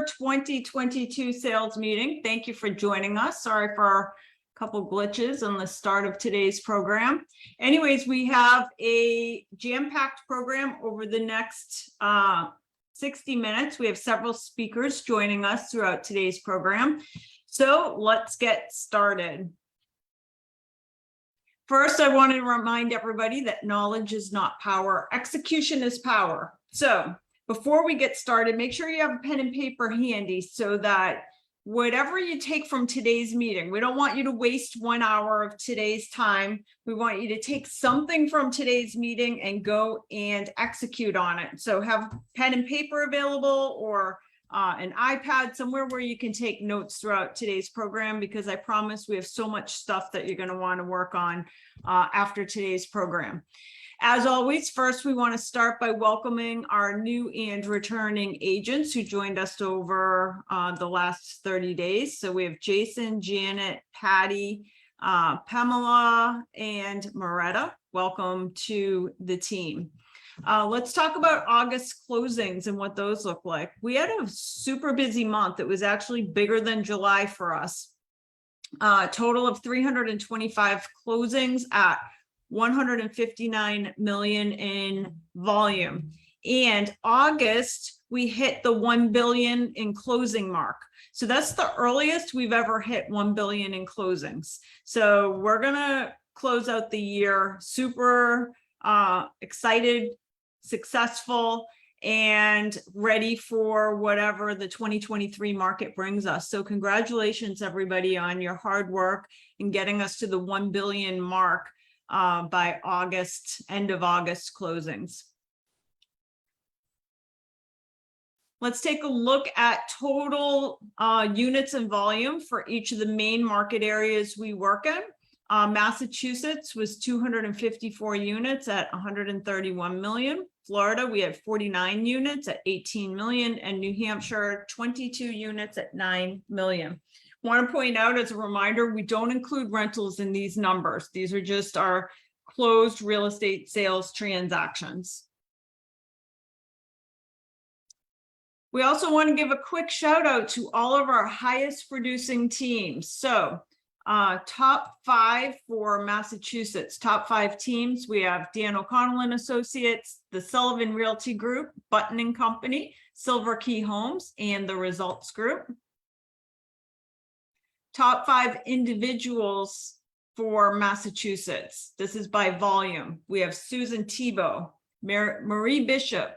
September 2022 sales meeting. Thank you for joining us. Sorry for a couple glitches on the start of today's program. Anyways, we have a jam-packed program over the next 60 minutes. We have several speakers joining us throughout today's program. So let's get started. First, I want to remind everybody that knowledge is not power. Execution is power. So before we get started, make sure you have a pen and paper handy so that whatever you take from today's meeting, we don't want you to waste 1 hour of today's time. We want you to take something from today's meeting and go and execute on it. So have pen and paper available or an iPad, somewhere where you can take notes throughout today's program, because I promise we have so much stuff that you're going to want to work on after today's program. As always, first, we want to start by welcoming our new and returning agents who joined us over the last 30 days. So we have Jason, Janet, Patty, Pamela, and Moretta. Welcome to the team. Let's talk about August closings and what those look like. We had a super busy month. It was actually bigger than July for us. Total of 325 closings at 159 million in volume. And August, we hit the 1 billion in closing mark. So that's the earliest we've ever hit 1 billion in closings. So we're gonna close out the year super excited, successful, and ready for whatever the 2023 market brings us. So congratulations, everybody, on your hard work in getting us to the 1 billion mark by August, end of August closings. Let's take a look at total units and volume for each of the main market areas we work in. Massachusetts was 254 units at 131 million. Florida, we had 49 units at 18 million, and New Hampshire, 22 units at 9 million. Want to point out as a reminder, we don't include rentals in these numbers. These are just our closed real estate sales transactions. We also want to give a quick shout out to all of our highest producing teams. So top 5 for Massachusetts, top 5 teams. We have Dan O'Connell and Associates, the Sullivan Realty Group, Button and Company, Silver Key Homes, and the Results Group. Top 5 individuals for Massachusetts. This is by volume. We have Susan Tebow, Marie Bishop,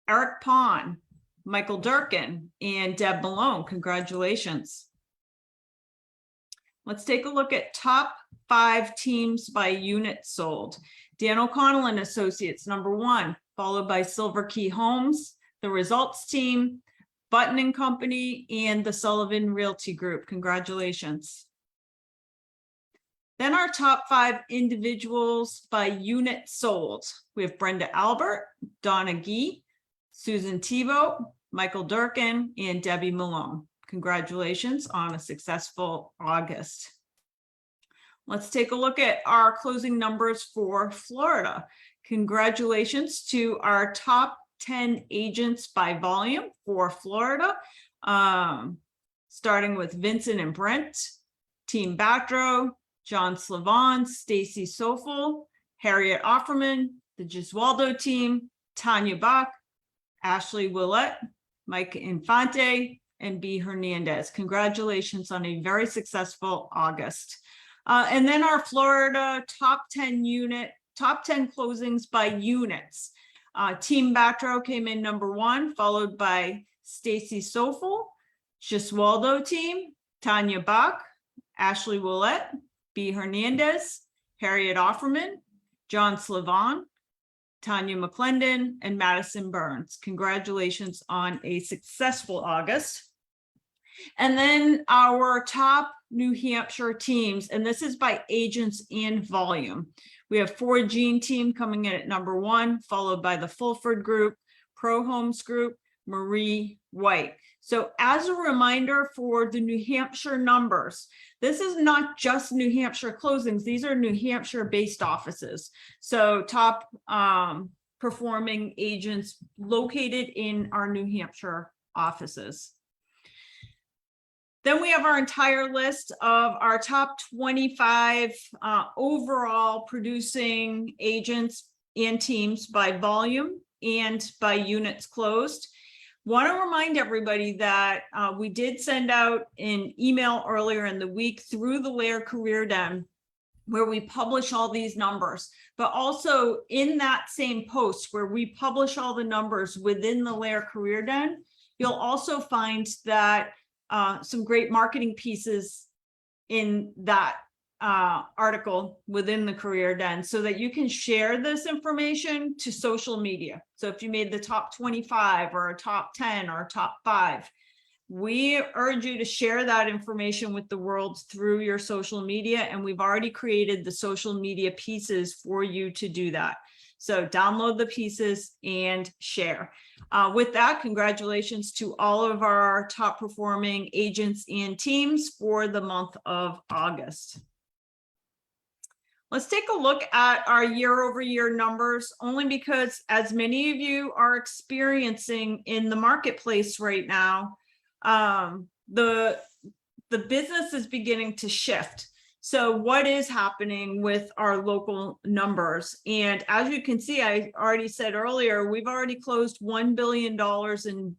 Eric Pond, Michael Durkin, and Deb Malone. Congratulations. Let's take a look at top 5 teams by units sold. Dan O'Connell and Associates, #1, followed by Silver Key Homes, the Results Team, Button and Company, and the Sullivan Realty Group. Congratulations. Then our top 5 individuals by unit sold. We have Brenda Albert, Donna Gee, Susan Tebow, Michael Durkin, and Debbie Malone. Congratulations on a successful August. Let's take a look at our closing numbers for Florida. Congratulations to our top 10 agents by volume for Florida, starting with Vincent and Brent, Team Batro, John Slavon, Stacy Sofel, Harriet Offerman, the Giswaldo team, Tanya Bach, Ashley Willett, Mike Infante, and B. Hernandez. Congratulations on a very successful August. And then our Florida top 10 closings by units. Team Batro came in #1, followed by Stacy Sofel, Giswaldo team, Tanya Bach, Ashley Willett, B. Hernandez, Harriet Offerman, John Slavon, Tanya McClendon, and Madison Burns. Congratulations on a successful August. And then our top New Hampshire teams, and this is by agents and volume. We have 4 Gene team coming in at #1, followed by the Fulford Group, Pro Homes Group, Marie White. So as a reminder for the New Hampshire numbers, this is not just New Hampshire closings. These are New Hampshire based offices. So top performing agents located in our New Hampshire offices. Then we have our entire list of our top 25 overall producing agents and teams by volume and by units closed. Want to remind everybody that we did send out an email earlier in the week through the LAER Career Den where we publish all these numbers, but also in that same post where we publish all the numbers within the LAER Career Den, you'll also find that some great marketing pieces in that article within the Career Den so that you can share this information to social media. So if you made the top 25 or a top 10 or a top 5, we urge you to share that information with the world through your social media, and we've already created the social media pieces for you to do that. So download the pieces and share. With that, congratulations to all of our top performing agents and teams for the month of August. Let's take a look at our year-over-year numbers, only because as many of you are experiencing in the marketplace right now, the business is beginning to shift. So what is happening with our local numbers? And as you can see, I already said earlier, we've already closed $1 billion in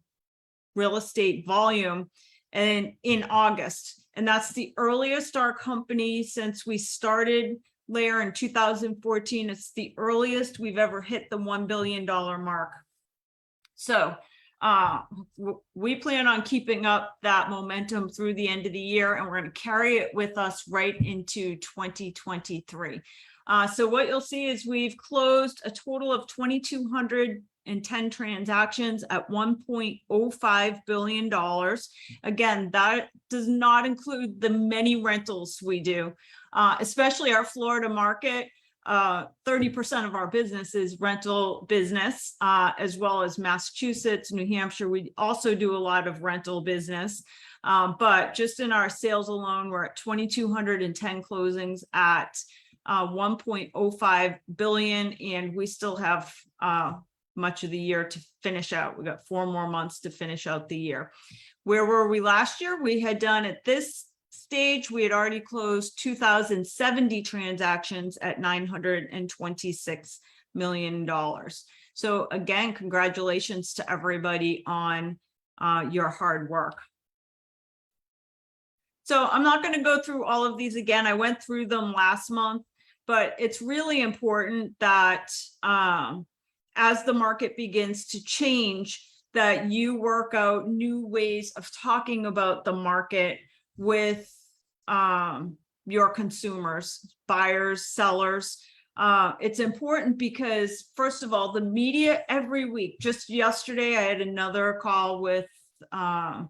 real estate volume in August. And that's the earliest our company, since we started LAER in 2014, it's the earliest we've ever hit the $1 billion mark. So we plan on keeping up that momentum through the end of the year, and we're going to carry it with us right into 2023. So what you'll see is we've closed a total of 2,210 transactions at $1.05 billion. Again, that does not include the many rentals we do, especially our Florida market. 30% of our business is rental business, as well as Massachusetts, New Hampshire. We also do a lot of rental business, but just in our sales alone, we're at 2,210 closings at 1.05 billion, and we still have much of the year to finish out. We got 4 more months to finish out the year. Where were we last year? We had done at this stage, we had already closed 2,070 transactions at $926 million. So again, congratulations to everybody on your hard work. So I'm not going to go through all of these again. I went through them last month, but it's really important that as the market begins to change, that you work out new ways of talking about the market with your consumers, buyers, sellers. It's important because, first of all, the media every week, just yesterday, I had another call with I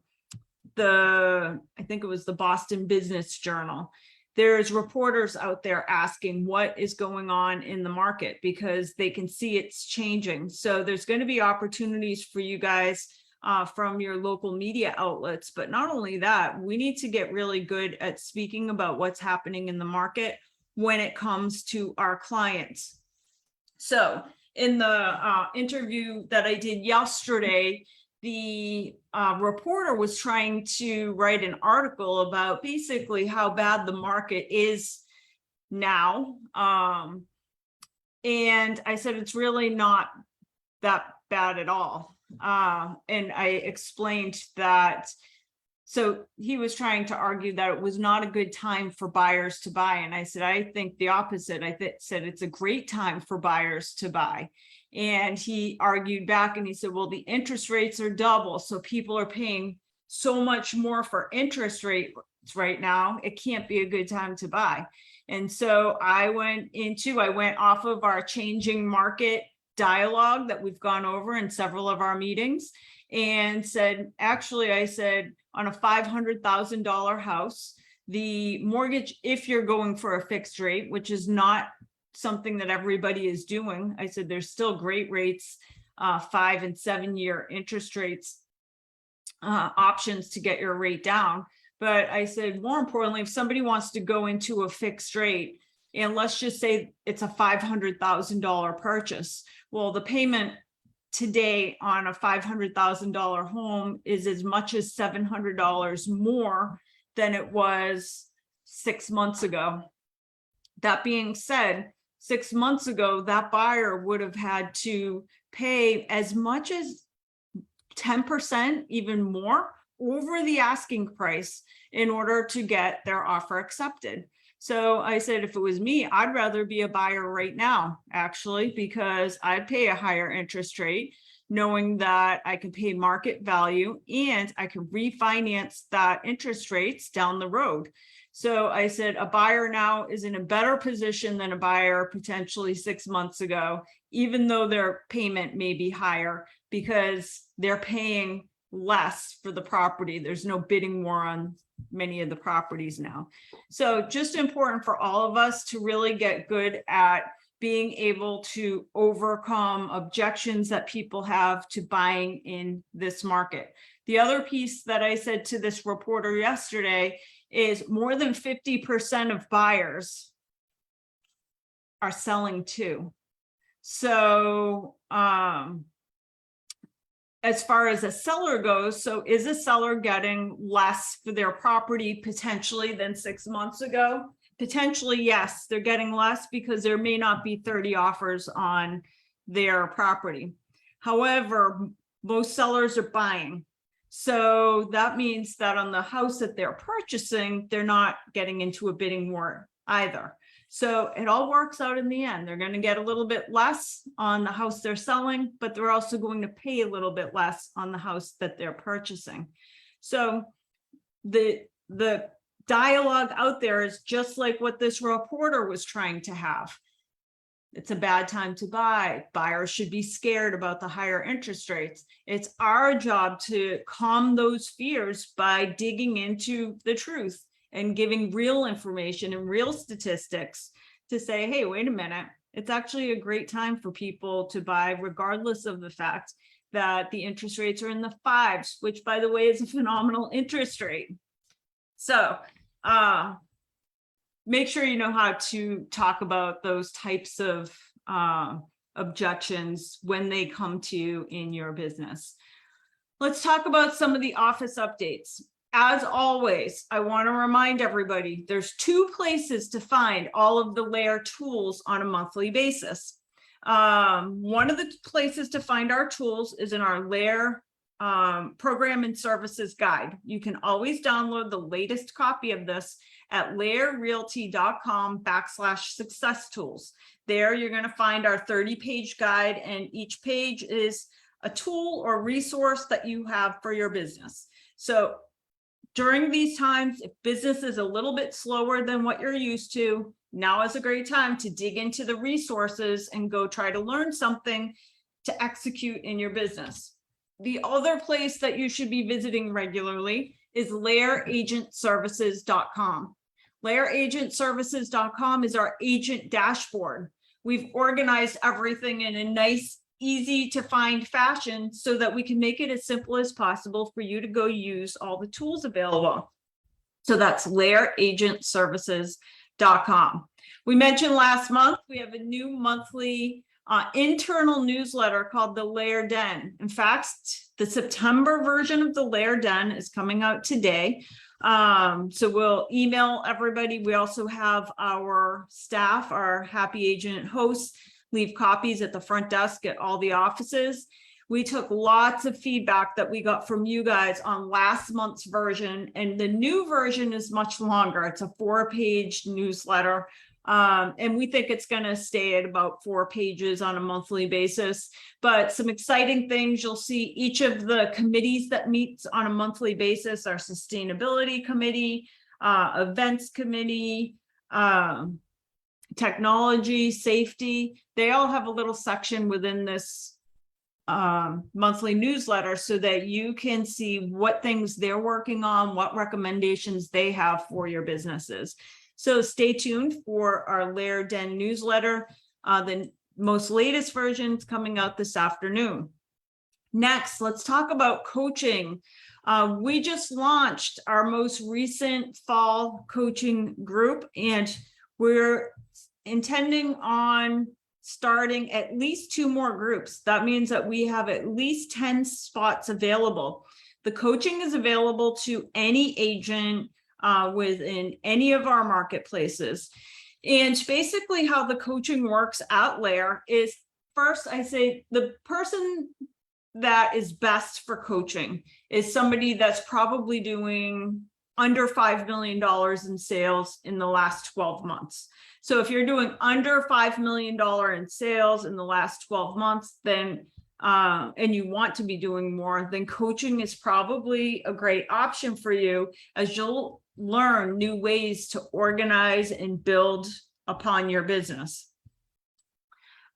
think it was the Boston Business Journal. There's reporters out there asking what is going on in the market because they can see it's changing. So there's going to be opportunities for you guys from your local media outlets. But not only that, we need to get really good at speaking about what's happening in the market when it comes to our clients. So in the interview that I did yesterday, the reporter was trying to write an article about basically how bad the market is now. And I said, it's really not that bad at all. And I explained that, so he was trying to argue that it was not a good time for buyers to buy. And I said, I think the opposite. I said it's a great time for buyers to buy. And he argued back and he said, well, the interest rates are double. So people are paying so much more for interest rates right now. It can't be a good time to buy. And so I went off of our changing market dialogue that we've gone over in several of our meetings and said, actually, I said, on a $500,000 house, the mortgage, if you're going for a fixed rate, which is not something that everybody is doing, I said, there's still great rates, 5 and 7 year interest rates, options to get your rate down. But I said, more importantly, if somebody wants to go into a fixed rate, and let's just say it's a $500,000 purchase, well, the payment today on a $500,000 home is as much as $700 more than it was 6 months ago. That being said, 6 months ago, that buyer would have had to pay as much as 10%, even more, over the asking price in order to get their offer accepted. So I said, if it was me, I'd rather be a buyer right now, actually, because I'd pay a higher interest rate, knowing that I can pay market value and I can refinance that interest rates down the road. So I said, a buyer now is in a better position than a buyer potentially 6 months ago, even though their payment may be higher because they're paying less for the property. There's no bidding war on many of the properties now. So just important for all of us to really get good at being able to overcome objections that people have to buying in this market. The other piece that I said to this reporter yesterday is more than 50% of buyers are selling too. So as far as a seller goes, so is a seller getting less for their property potentially than 6 months ago? Potentially, yes, they're getting less because there may not be 30 offers on their property. However, most sellers are buying. So that means that on the house that they're purchasing, they're not getting into a bidding war either. So it all works out in the end. They're going to get a little bit less on the house they're selling, but they're also going to pay a little bit less on the house that they're purchasing. So the dialogue out there is just like what this reporter was trying to have. It's a bad time to buy. Buyers should be scared about the higher interest rates. It's our job to calm those fears by digging into the truth and giving real information and real statistics to say, hey, wait a minute, it's actually a great time for people to buy, regardless of the fact that the interest rates are in the 5s, which, by the way, is a phenomenal interest rate. So make sure you know how to talk about those types of objections when they come to you in your business. Let's talk about some of the office updates. As always, I want to remind everybody, there's 2 places to find all of the LAER tools on a monthly basis. One of the places to find our tools is in our LAER program and services guide. You can always download the latest copy of this at laerrealty.com/success tools. There you're going to find our 30-page guide, and each page is a tool or resource that you have for your business. So during these times, if business is a little bit slower than what you're used to, now is a great time to dig into the resources and go try to learn something to execute in your business. The other place that you should be visiting regularly is LAERagentservices.com. LAERagentservices.com is our agent dashboard. We've organized everything in a nice, easy to find fashion so that we can make it as simple as possible for you to go use all the tools available. So that's LAERagentservices.com. We mentioned last month, we have a new monthly internal newsletter called the LAER Den. In fact, the September version of the LAER Den is coming out today. So we'll email everybody. We also have our staff, our happy agent hosts, leave copies at the front desk at all the offices. We took lots of feedback that we got from you guys on last month's version, and the new version is much longer. It's a 4-page newsletter. And we think it's going to stay at about 4 pages on a monthly basis. But some exciting things, you'll see each of the committees that meets on a monthly basis: our sustainability committee, events committee, technology, safety. They all have a little section within this monthly newsletter so that you can see what things they're working on, what recommendations they have for your businesses. So stay tuned for our LAER Den newsletter. The most latest version is coming out this afternoon. Next, let's talk about coaching. We just launched our most recent fall coaching group, and we're intending on starting at least 2 more groups. That means that we have at least 10 spots available. The coaching is available to any agent within any of our marketplaces. And basically how the coaching works at LAER is, first, I say the person that is best for coaching is somebody that's probably doing under $5 million in sales in the last 12 months. So if you're doing under $5 million in sales in the last 12 months, then and you want to be doing more, then coaching is probably a great option for you, as you'll learn new ways to organize and build upon your business.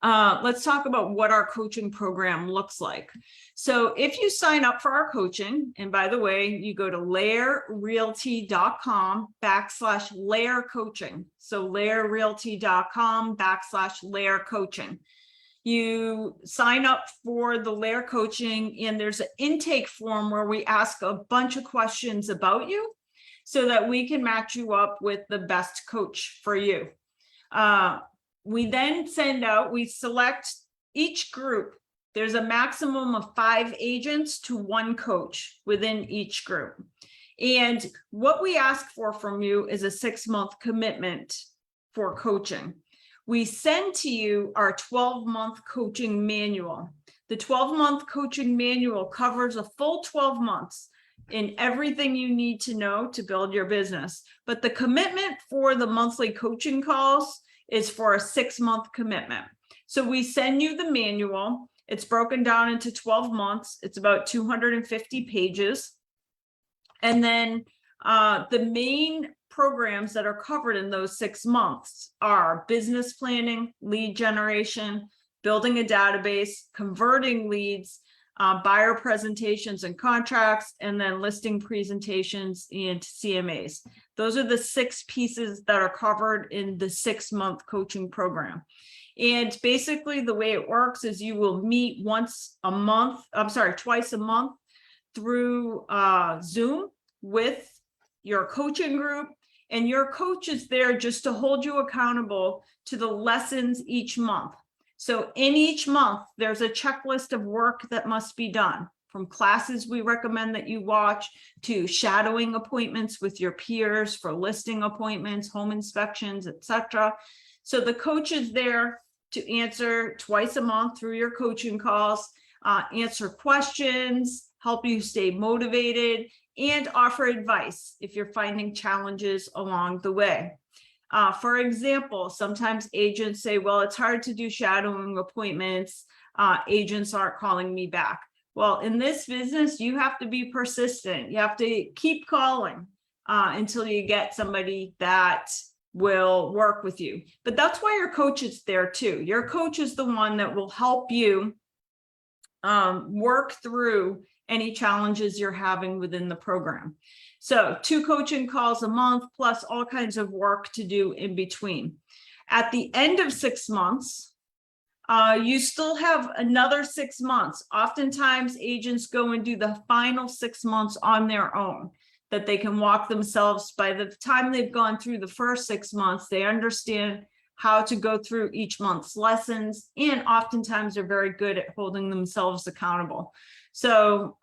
Let's talk about what our coaching program looks like. So if you sign up for our coaching, and by the way, you go to laerrealty.com/LAER coaching. So laerrealty.com/LAER coaching. You sign up for the LAER coaching, and there's an intake form where we ask a bunch of questions about you so that we can match you up with the best coach for you. We then send out, we select each group. There's a maximum of 5 agents to 1 coach within each group. And what we ask for from you is a 6-month commitment for coaching. We send to you our 12-month coaching manual. The 12-month coaching manual covers a full 12 months in everything you need to know to build your business. But the commitment for the monthly coaching calls is for a 6-month commitment. So we send you the manual. It's broken down into 12 months. It's about 250 pages. And then the main programs that are covered in those 6 months are business planning, lead generation, building a database, converting leads, buyer presentations and contracts, and then listing presentations and CMAs. Those are the 6 pieces that are covered in the 6-month coaching program. And basically the way it works is you will meet twice a month through Zoom with your coaching group, and your coach is there just to hold you accountable to the lessons each month. So in each month, there's a checklist of work that must be done, from classes we recommend that you watch to shadowing appointments with your peers for listing appointments, home inspections, etc. So the coach is there to answer twice a month through your coaching calls, answer questions, help you stay motivated, and offer advice if you're finding challenges along the way. For example, sometimes agents say, well, it's hard to do shadowing appointments. Agents aren't calling me back. Well, in this business, you have to be persistent. You have to keep calling until you get somebody that will work with you. But that's why your coach is there too. Your coach is the one that will help you work through any challenges you're having within the program. So 2 coaching calls a month, plus all kinds of work to do in between. At the end of 6 months, you still have another 6 months. Oftentimes agents go and do the final 6 months on their own, that they can walk themselves. By the time they've gone through the first 6 months, they understand how to go through each month's lessons, and oftentimes they're very good at holding themselves accountable. So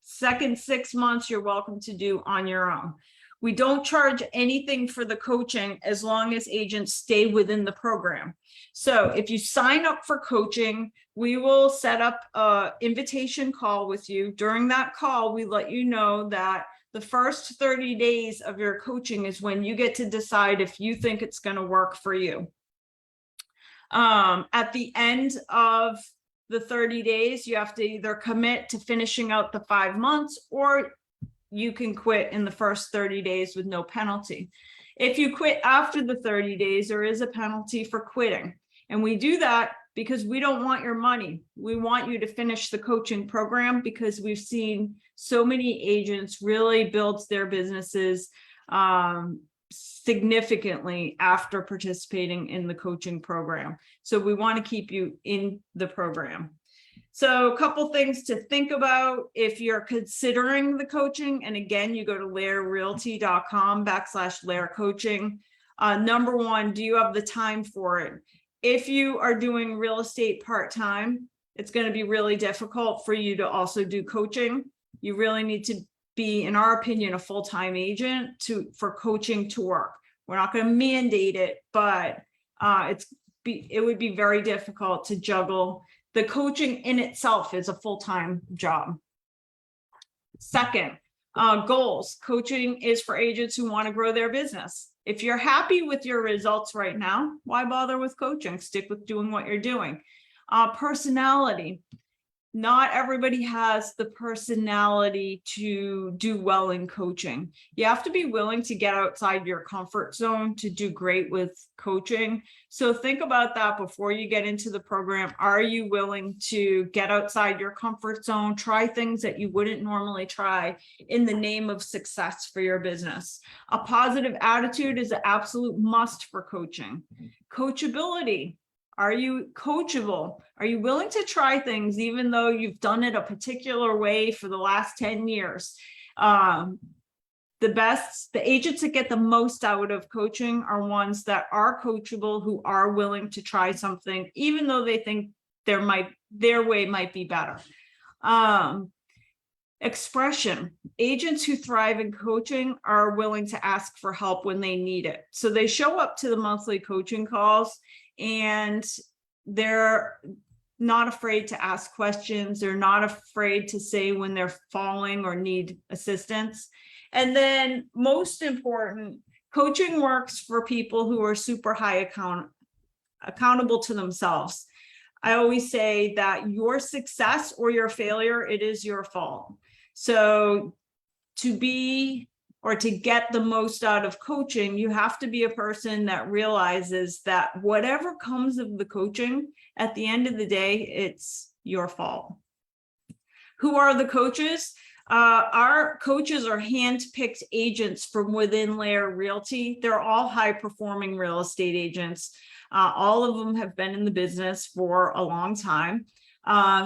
second 6 months, you're welcome to do on your own. We don't charge anything for the coaching as long as agents stay within the program. So if you sign up for coaching, we will set up an invitation call with you. During that call, we let you know that the first 30 days of your coaching is when you get to decide if you think it's going to work for you. At the end of the 30 days, you have to either commit to finishing out the 5 months, or you can quit in the first 30 days with no penalty. If you quit after the 30 days, there is a penalty for quitting. And we do that because we don't want your money. We want you to finish the coaching program, because we've seen so many agents really build their businesses significantly after participating in the coaching program. So we want to keep you in the program. So a couple things to think about if you're considering the coaching. And again, you go to laerrealty.com/LAER coaching. Number one, do you have the time for it? if you are doing real estate part-time, it's going to be really difficult for you to also do coaching. You really need to be, in our opinion, a full-time agent for coaching to work. We're not going to mandate it, but it would be very difficult to juggle. The coaching in itself is a full-time job. Second, goals. Coaching is for agents who want to grow their business. If you're happy with your results right now, why bother with coaching? Stick with doing what you're doing. Personality. Not everybody has the personality to do well in coaching. You have to be willing to get outside your comfort zone to do great with coaching. So think about that before you get into the program. Are you willing to get outside your comfort zone, try things that you wouldn't normally try in the name of success for your business? A positive attitude is an absolute must for coaching. Coachability. Are you coachable? Are you willing to try things even though you've done it a particular way for the last 10 years? The agents that get the most out of coaching are ones that are coachable, who are willing to try something, even though they think their way might be better. Expression. Agents who thrive in coaching are willing to ask for help when they need it. So they show up to the monthly coaching calls and they're not afraid to ask questions. They're not afraid to say when they're falling or need assistance. And then most important, coaching works for people who are super high accountable to themselves. I always say that your success or your failure, it is your fault. So to get the most out of coaching, you have to be a person that realizes that whatever comes of the coaching, at the end of the day, it's your fault. Who are the coaches? Our coaches are hand-picked agents from within LAER Realty. They're all high-performing real estate agents. All of them have been in the business for a long time.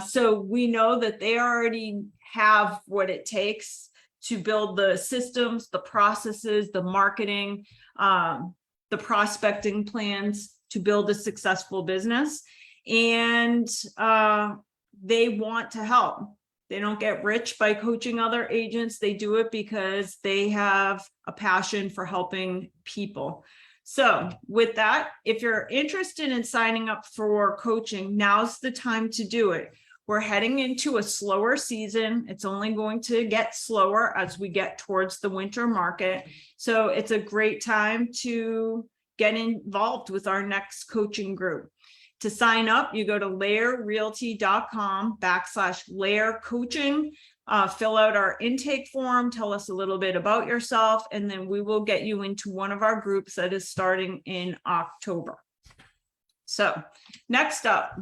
So we know that they already have what it takes to build the systems, the processes, the marketing, the prospecting plans to build a successful business. And they want to help. They don't get rich by coaching other agents. They do it because they have a passion for helping people. So with that, if you're interested in signing up for coaching, now's the time to do it. We're heading into a slower season. It's only going to get slower as we get towards the winter market. So it's a great time to get involved with our next coaching group. To sign up, you go to laerrealty.com/LAER coaching, fill out our intake form, tell us a little bit about yourself, and then we will get you into one of our groups that is starting in October. So next up,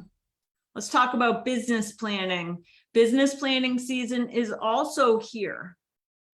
let's talk about business planning. Business planning season is also here.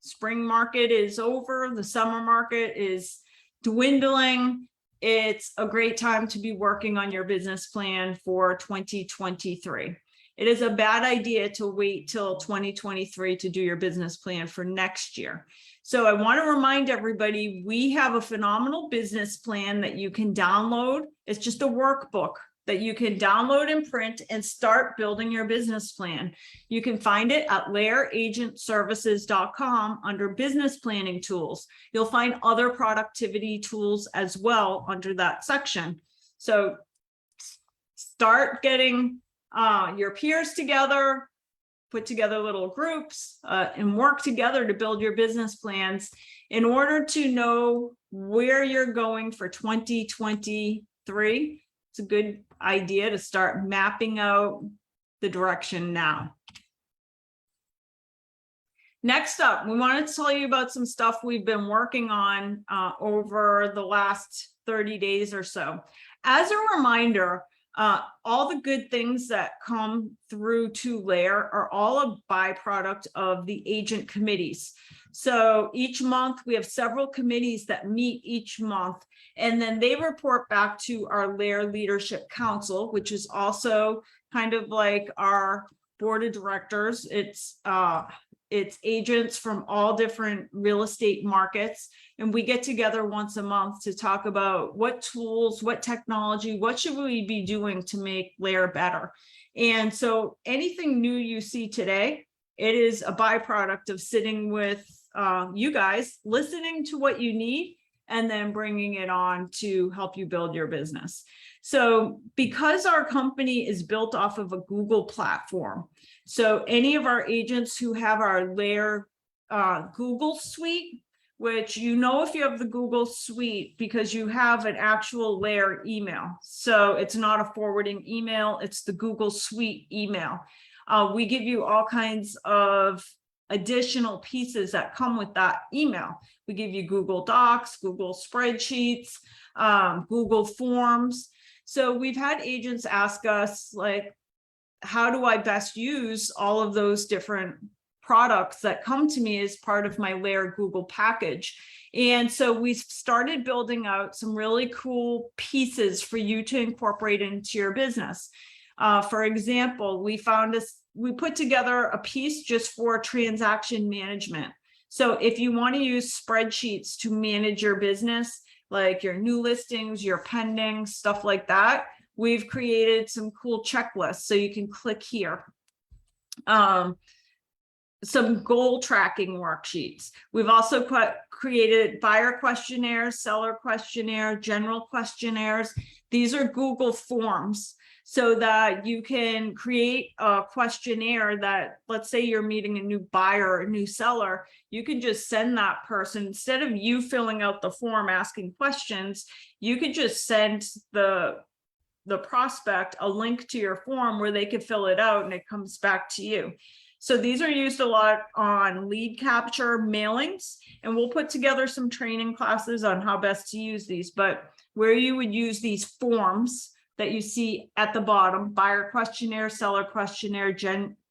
Spring market is over. The summer market is dwindling. It's a great time to be working on your business plan for 2023. It is a bad idea to wait till 2023 to do your business plan for next year. So I want to remind everybody, we have a phenomenal business plan that you can download. It's just a workbook that you can download and print and start building your business plan. You can find it at laeragentservices.com under business planning tools. You'll find other productivity tools as well under that section. So start getting your peers together, put together little groups and work together to build your business plans in order to know where you're going for 2023. It's a good idea to start mapping out the direction now. Next up, we wanted to tell you about some stuff we've been working on over the last 30 days or so. As a reminder, all the good things that come through to LAER are all a byproduct of the agent committees. So each month we have several committees that meet each month, and then they report back to our LAER Leadership Council, which is also kind of like our board of directors. It's It's agents from all different real estate markets. And we get together once a month to talk about what tools, what technology, what should we be doing to make LAER better. And so anything new you see today, it is a byproduct of sitting with you guys, listening to what you need, and then bringing it on to help you build your business. So because our company is built off of a Google platform, so any of our agents who have our LAER Google suite, which you know if you have the Google suite because you have an actual LAER email. So it's not a forwarding email, it's the Google suite email. We give you all kinds of additional pieces that come with that email. We give you Google Docs, Google spreadsheets, Google Forms. So we've had agents ask us, like, how do I best use all of those different products that come to me as part of my LAER Google package? And so we started building out some really cool pieces for you to incorporate into your business. For example, we put together a piece just for transaction management. So if you want to use spreadsheets to manage your business, like your new listings, your pending, stuff like that, we've created some cool checklists. So you can click here. Some goal tracking worksheets. We've also created buyer questionnaires, seller questionnaire, general questionnaires. These are Google Forms, so that you can create a questionnaire that, let's say you're meeting a new buyer or a new seller, you can just send that person, instead of you filling out the form asking questions, you could just send the prospect a link to your form where they can fill it out and it comes back to you. So these are used a lot on lead capture mailings, and we'll put together some training classes on how best to use these. But where you would use these forms that you see at the bottom, buyer questionnaire, seller questionnaire,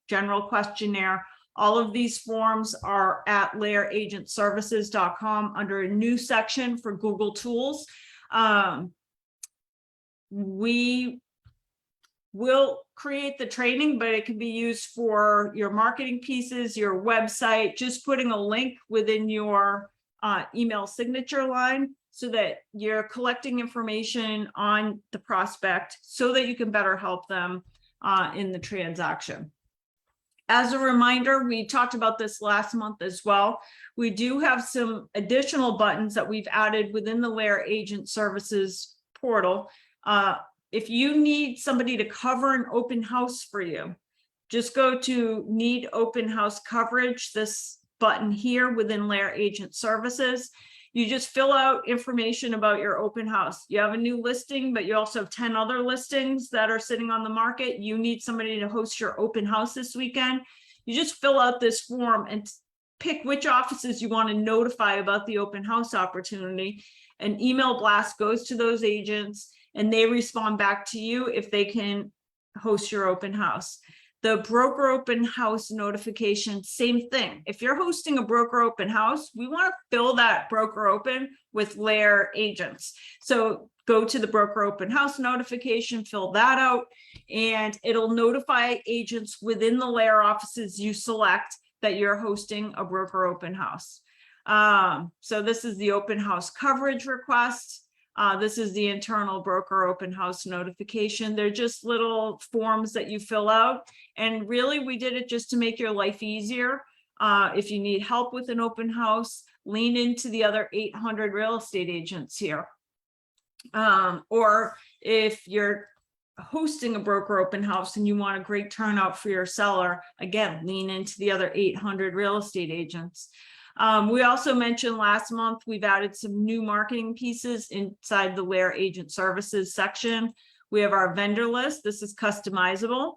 general questionnaire, all of these forms are at laeragentservices.com under a new section for Google Tools. We will create the training, but it can be used for your marketing pieces, your website, just putting a link within your email signature line so that you're collecting information on the prospect so that you can better help them in the transaction. As a reminder, we talked about this last month as well. We do have some additional buttons that we've added within the LAER Agent Services portal. If you need somebody to cover an open house for you, just go to Need Open House Coverage, this button here within LAER Agent Services. You just fill out information about your open house. You have a new listing, but you also have 10 other listings that are sitting on the market. You need somebody to host your open house this weekend. You just fill out this form and pick which offices you want to notify about the open house opportunity. An email blast goes to those agents and they respond back to you if they can host your open house. The broker open house notification, same thing. If you're hosting a broker open house, we want to fill that broker open with LAER agents. So go to the broker open house notification, fill that out, and it'll notify agents within the LAER offices you select that you're hosting a broker open house. So this is the open house coverage request. This is the internal broker open house notification. They're just little forms that you fill out. And really, we did it just to make your life easier. If you need help with an open house, lean into the other 800 real estate agents here. Or if you're hosting a broker open house and you want a great turnout for your seller, again, lean into the other 800 real estate agents. We also mentioned last month, we've added some new marketing pieces inside the LAER Agent Services section. We have our vendor list. This is customizable.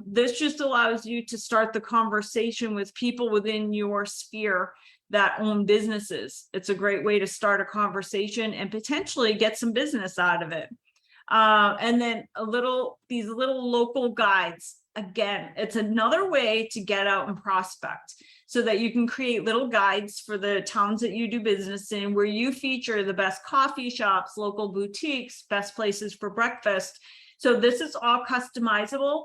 This just allows you to start the conversation with people within your sphere that own businesses. It's a great way to start a conversation and potentially get some business out of it. And then these little local guides. Again, it's another way to get out and prospect so that you can create little guides for the towns that you do business in, where you feature the best coffee shops, local boutiques, best places for breakfast. So this is all customizable.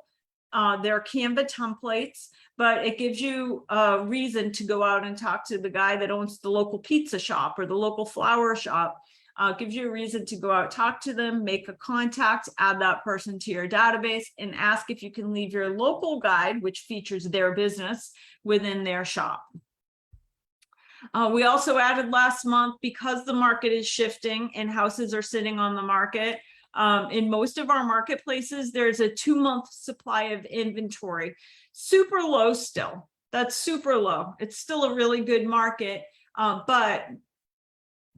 They're Canva templates, but it gives you a reason to go out and talk to the guy that owns the local pizza shop or the local flower shop. Gives you a reason to go out, talk to them, make a contact, add that person to your database, and ask if you can leave your local guide, which features their business, within their shop. We also added last month, because the market is shifting and houses are sitting on the market, in most of our marketplaces, there's a 2-month supply of inventory. Super low still. That's super low. It's still a really good market, but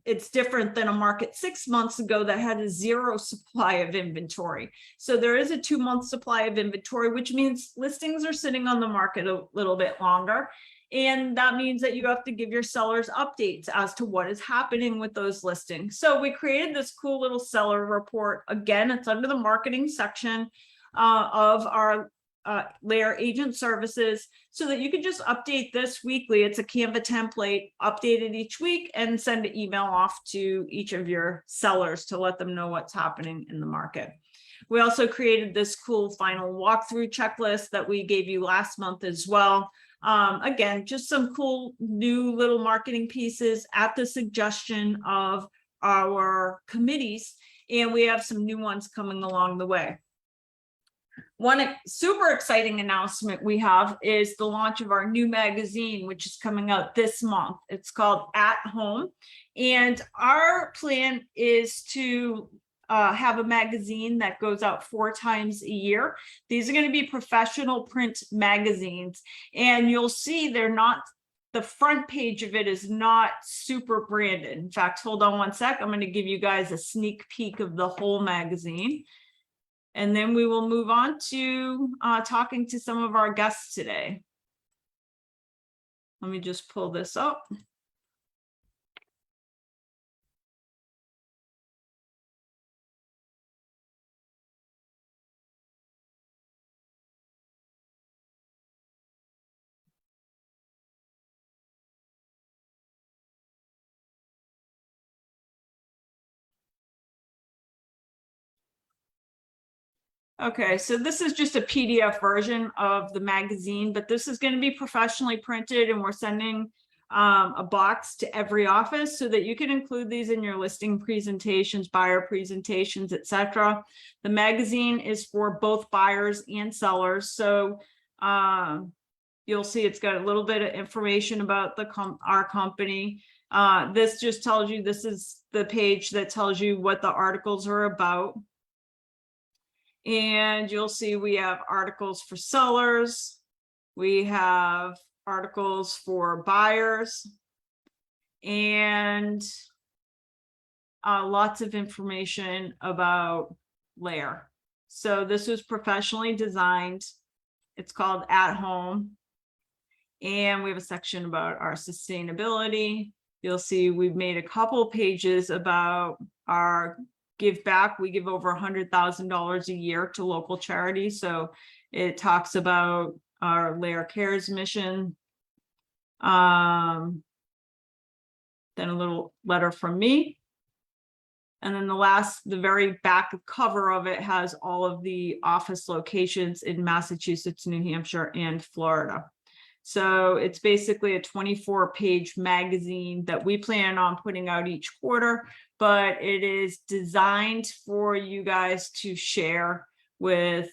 it's different than a market 6 months ago that had a 0 supply of inventory. So there is a 2-month supply of inventory, which means listings are sitting on the market a little bit longer. And that means that you have to give your sellers updates as to what is happening with those listings. So we created this cool little seller report. Again, it's under the marketing section of our LAER agent services, so that you can just update this weekly. It's a Canva template, update it each week, and send an email off to each of your sellers to let them know what's happening in the market. We also created this cool final walkthrough checklist that we gave you last month as well. Again, just some cool new little marketing pieces at the suggestion of our committees, and we have some new ones coming along the way. One super exciting announcement we have is the launch of our new magazine, which is coming out this month. It's called At Home, and our plan is to have a magazine that goes out 4 times a year. These are going to be professional print magazines, and you'll see they're not, the front page of it is not super branded. In fact, hold on one sec. I'm going to give you guys a sneak peek of the whole magazine, and then we will move on to talking to some of our guests today. Let me just pull this up. Okay, so this is just a PDF version of the magazine, but this is going to be professionally printed, and we're sending a box to every office so that you can include these in your listing presentations, buyer presentations, etc. The magazine is for both buyers and sellers, so you'll see it's got a little bit of information about our company. This just tells you, this is the page that tells you what the articles are about. And you'll see we have articles for sellers, we have articles for buyers, and lots of information about LAER. So this was professionally designed. It's called At Home, and we have a section about our sustainability. You'll see we've made a couple pages about our give back. We give over $100,000 a year to local charities. So it talks about our LAER Cares mission. Then a little letter from me. And then the very back cover of it has all of the office locations in Massachusetts, New Hampshire, and Florida. So it's basically a 24-page magazine that we plan on putting out each quarter, but it is designed for you guys to share with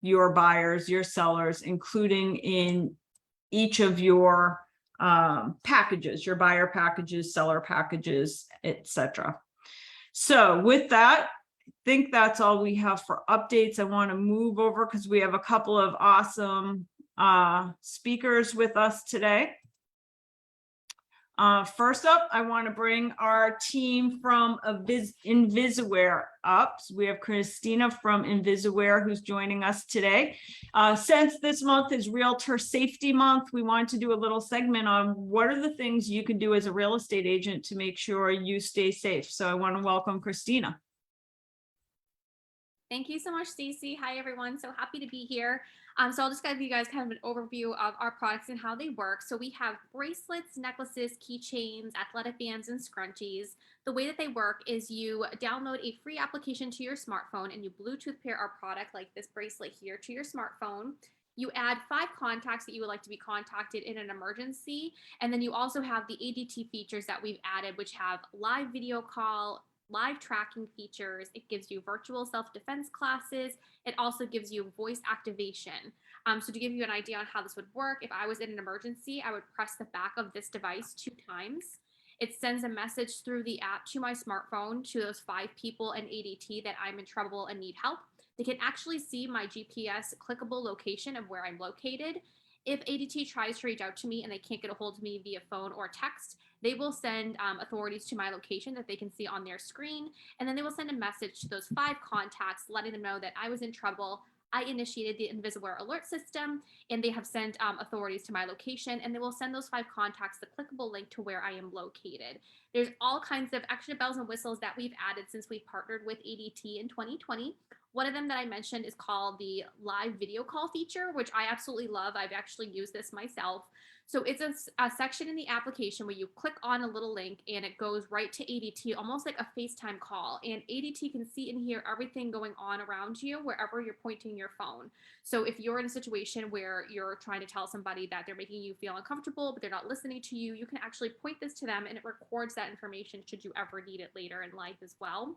your buyers, your sellers, including in each of your packages, your buyer packages, seller packages, etc. So with that, I think that's all we have for updates. I want to move over because we have a couple of awesome speakers with us today. First up, I want to bring our team from Invisaware up. So we have Christina from Invisaware who's joining us today. Since this month is Realtor Safety Month, we wanted to do a little segment on what are the things you can do as a real estate agent to make sure you stay safe. So I want to welcome Christina. Thank you so much, Stacey. Hi, everyone. So happy to be here. So I'll just give you guys kind of an overview of our products and how they work. So we have bracelets, necklaces, keychains, athletic bands, and scrunchies. The way that they work is you download a free application to your smartphone and you Bluetooth pair our product, like this bracelet here, to your smartphone. You add 5 contacts that you would like to be contacted in an emergency. And then you also have the ADT features that we've added, which have live video call, live tracking features. It gives you virtual self-defense classes. It also gives you voice activation. So to give you an idea on how this would work, if I was in an emergency, I would press the back of this device 2 times. It sends a message through the app to my smartphone to those 5 people in ADT that I'm in trouble and need help. They can actually see my GPS clickable location of where I'm located. If ADT tries to reach out to me and they can't get a hold of me via phone or text, they will send authorities to my location that they can see on their screen. And then they will send a message to those 5 contacts, letting them know that I was in trouble. I initiated the Invisiware alert system, and they have sent authorities to my location, and they will send those 5 contacts the clickable link to where I am located. There's all kinds of extra bells and whistles that we've added since we partnered with ADT in 2020. One of them that I mentioned is called the live video call feature, which I absolutely love. I've actually used this myself. So it's a section in the application where you click on a little link and it goes right to ADT, almost like a FaceTime call. And ADT can see and hear everything going on around you wherever you're pointing your phone. So if you're in a situation where you're trying to tell somebody that they're making you feel uncomfortable, but they're not listening to you, you can actually point this to them and it records that information should you ever need it later in life as well.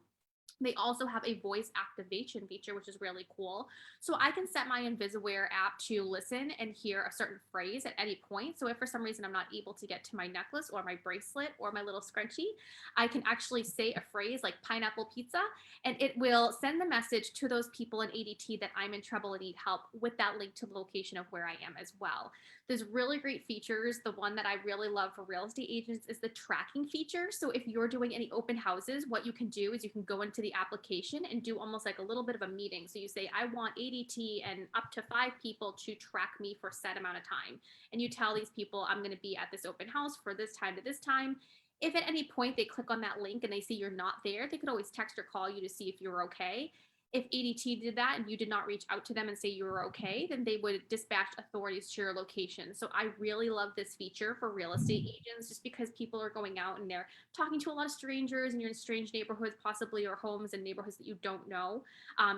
They also have a voice activation feature, which is really cool. So I can set my Invisiware app to listen and hear a certain phrase at any point. So if for some reason I'm not able to get to my necklace or my bracelet or my little scrunchie, I can actually say a phrase like pineapple pizza, and it will send the message to those people in ADT that I'm in trouble and need help with that link to the location of where I am as well. There's really great features. The one that I really love for real estate agents is the tracking feature. So if you're doing any open houses, what you can do is you can go into the application and do almost like a little bit of a meeting. So you say, I want ADT and up to 5 people to track me for a set amount of time. And you tell these people, I'm going to be at this open house for this time to this time. If at any point they click on that link and they see you're not there, they could always text or call you to see if you're okay. If ADT did that and you did not reach out to them and say you were okay, then they would dispatch authorities to your location. So I really love this feature for real estate agents just because people are going out and they're talking to a lot of strangers and you're in strange neighborhoods, possibly, or homes and neighborhoods that you don't know.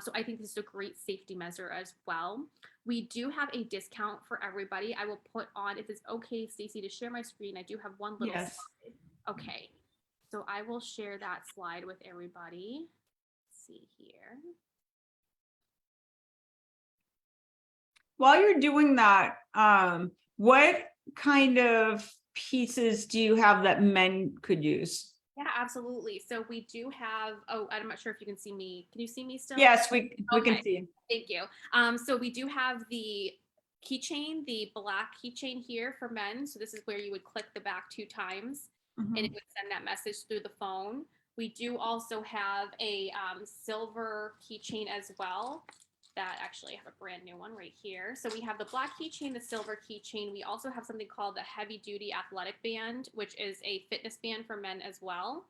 So I think this is a great safety measure as well. We do have a discount for everybody. I will put on, if it's okay, Stacey, to share my screen. I do have one little Yes. slide. Okay. So I will share that slide with everybody. Let's see here. While you're doing that, what kind of pieces do you have that men could use? Yeah, absolutely. So we do have, oh, I'm not sure if you can see me. Can you see me still? Yes, we can Okay. see. Thank you. So we do have the keychain, the black keychain here for men. So this is where you would click the back 2 times and it would send that message through the phone. We do also have a silver keychain as well. That actually, I have a brand new one right here. So we have the black keychain, the silver keychain. We also have something called the heavy duty athletic band, which is a fitness band for men as well.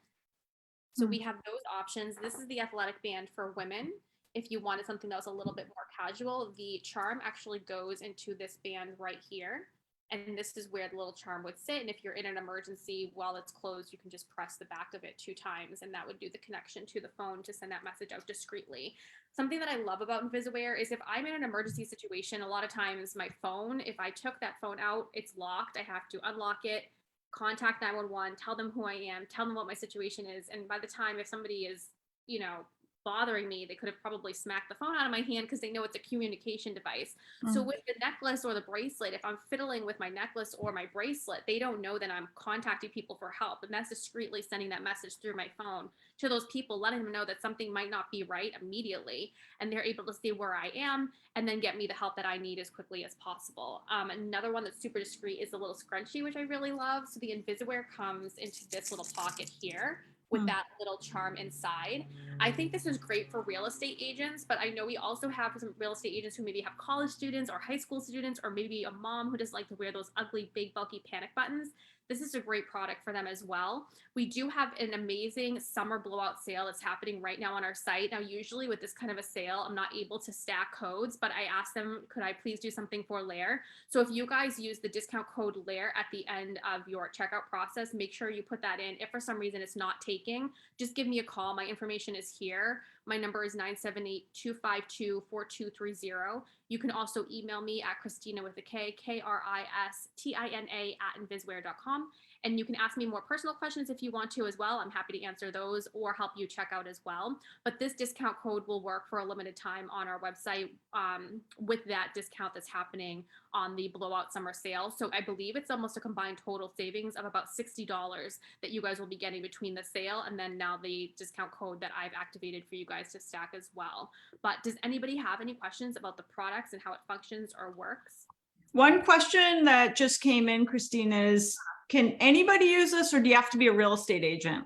So we have those options. This is the athletic band for women. If you wanted something that was a little bit more casual, the charm actually goes into this band right here. And this is where the little charm would sit. And if you're in an emergency while it's closed, you can just press the back of it 2 times and that would do the connection to the phone to send that message out discreetly. Something that I love about Invisiware is if I'm in an emergency situation, a lot of times my phone, if I took that phone out, it's locked. I have to unlock it, contact 911, tell them who I am, tell them what my situation is. And by the time, if somebody is, bothering me, they could have probably smacked the phone out of my hand because they know it's a communication device. So with the necklace or the bracelet, if I'm fiddling with my necklace or my bracelet, they don't know that I'm contacting people for help. And that's discreetly sending that message through my phone to those people, letting them know that something might not be right immediately. And they're able to see where I am and then get me the help that I need as quickly as possible. Another one that's super discreet is the little scrunchie, which I really love. So the Invisiware comes into this little pocket here with that little charm inside. I think this is great for real estate agents, but I know we also have some real estate agents who maybe have college students or high school students, or maybe a mom who doesn't like to wear those ugly, big, bulky panic buttons. this is a great product for them as well. We do have an amazing summer blowout sale that's happening right now on our site. Now, usually with this kind of a sale, I'm not able to stack codes, but I asked them, could I please do something for LAER? So if you guys use the discount code LAER at the end of your checkout process, make sure you put that in. If for some reason it's not taking, just give me a call. My information is here. My number is 978-252-4230. You can also email me at Christina with a K, Kristina @invisware.com. And you can ask me more personal questions if you want to as well. I'm happy to answer those or help you check out as well. But this discount code will work for a limited time on our website with that discount that's happening on the blowout summer sale. So I believe it's almost a combined total savings of about $60 that you guys will be getting between the sale and then now the discount code that I've activated for you guys to stack as well. But does anybody have any questions about the products and how it functions or works? One question that just came in, Christina, is can anybody use this or do you have to be a real estate agent?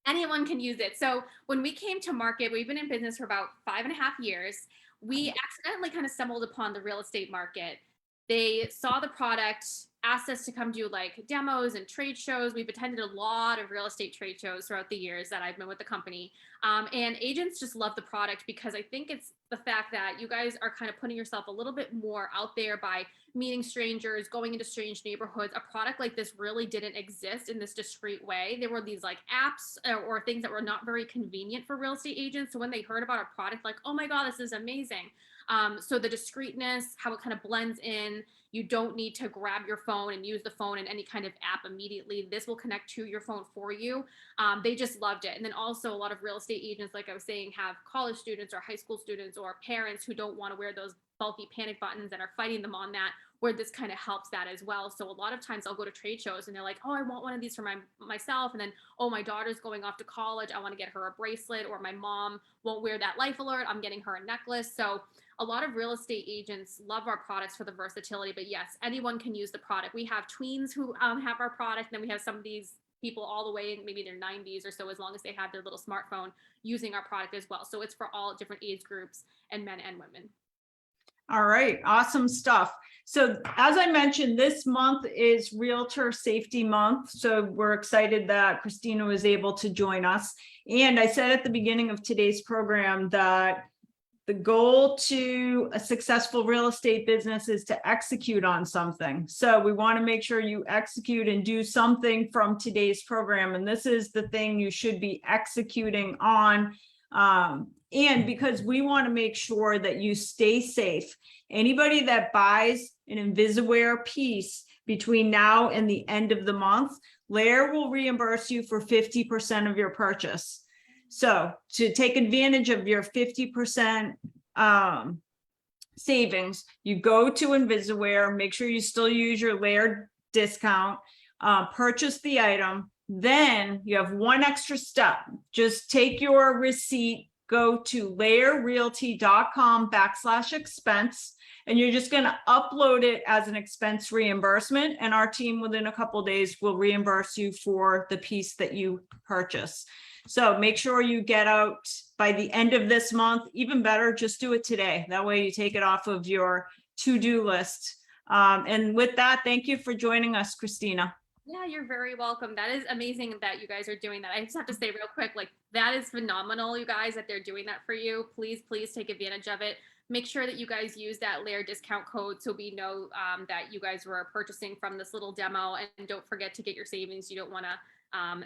Anyone can use it. So when we came to market, we've been in business for about 5.5 years. We accidentally kind of stumbled upon the real estate market. They saw the product, asked us to come do like demos and trade shows. We've attended a lot of real estate trade shows throughout the years that I've been with the company. And agents just love the product because I think it's the fact that you guys are kind of putting yourself a little bit more out there by meeting strangers, going into strange neighborhoods. A product like this really didn't exist in this discreet way. There were these like apps or things that were not very convenient for real estate agents. So when they heard about our product, like, oh my God, this is amazing. So the discreetness, how it kind of blends in, you don't need to grab your phone and use the phone in any kind of app immediately. This will connect to your phone for you. They just loved it. And then also a lot of real estate agents, like I was saying, have college students or high school students or parents who don't want to wear those bulky panic buttons and are fighting them on that, where this kind of helps that as well. So a lot of times I'll go to trade shows and they're like, oh, I want one of these for myself. And then, oh, my daughter's going off to college. I want to get her a bracelet, or my mom won't wear that life alert. I'm getting her a necklace. So a lot of real estate agents love our products for the versatility, but yes, anyone can use the product. We have tweens who have our product, and then we have some of these people all the way in maybe their 90s or so, as long as they have their little smartphone, using our product as well. So it's for all different age groups and men and women. All right, awesome stuff. So as I mentioned, this month is Realtor Safety Month. So we're excited that Christina was able to join us. And I said at the beginning of today's program that the goal to a successful real estate business is to execute on something. So we want to make sure you execute and do something from today's program. And this is the thing you should be executing on. And because we want to make sure that you stay safe. Anybody that buys an Invisware piece between now and the end of the month, LAER will reimburse you for 50% of your purchase. So to take advantage of your 50% savings, you go to Invisware, make sure you still use your LAER discount, purchase the item. Then you have one extra step. Just take your receipt, go to laerrealty.com/expense, and you're just going to upload it as an expense reimbursement. And our team within a couple of days will reimburse you for the piece that you purchase. So make sure you get out by the end of this month. Even better, just do it today. That way you take it off of your to-do list. And with that, thank you for joining us, Christina. Yeah, you're very welcome. That is amazing that you guys are doing that. I just have to say real quick, like, that is phenomenal, you guys, that they're doing that for you. Please, please take advantage of it. Make sure that you guys use that LAER discount code so we know that you guys were purchasing from this little demo, and don't forget to get your savings. You don't want to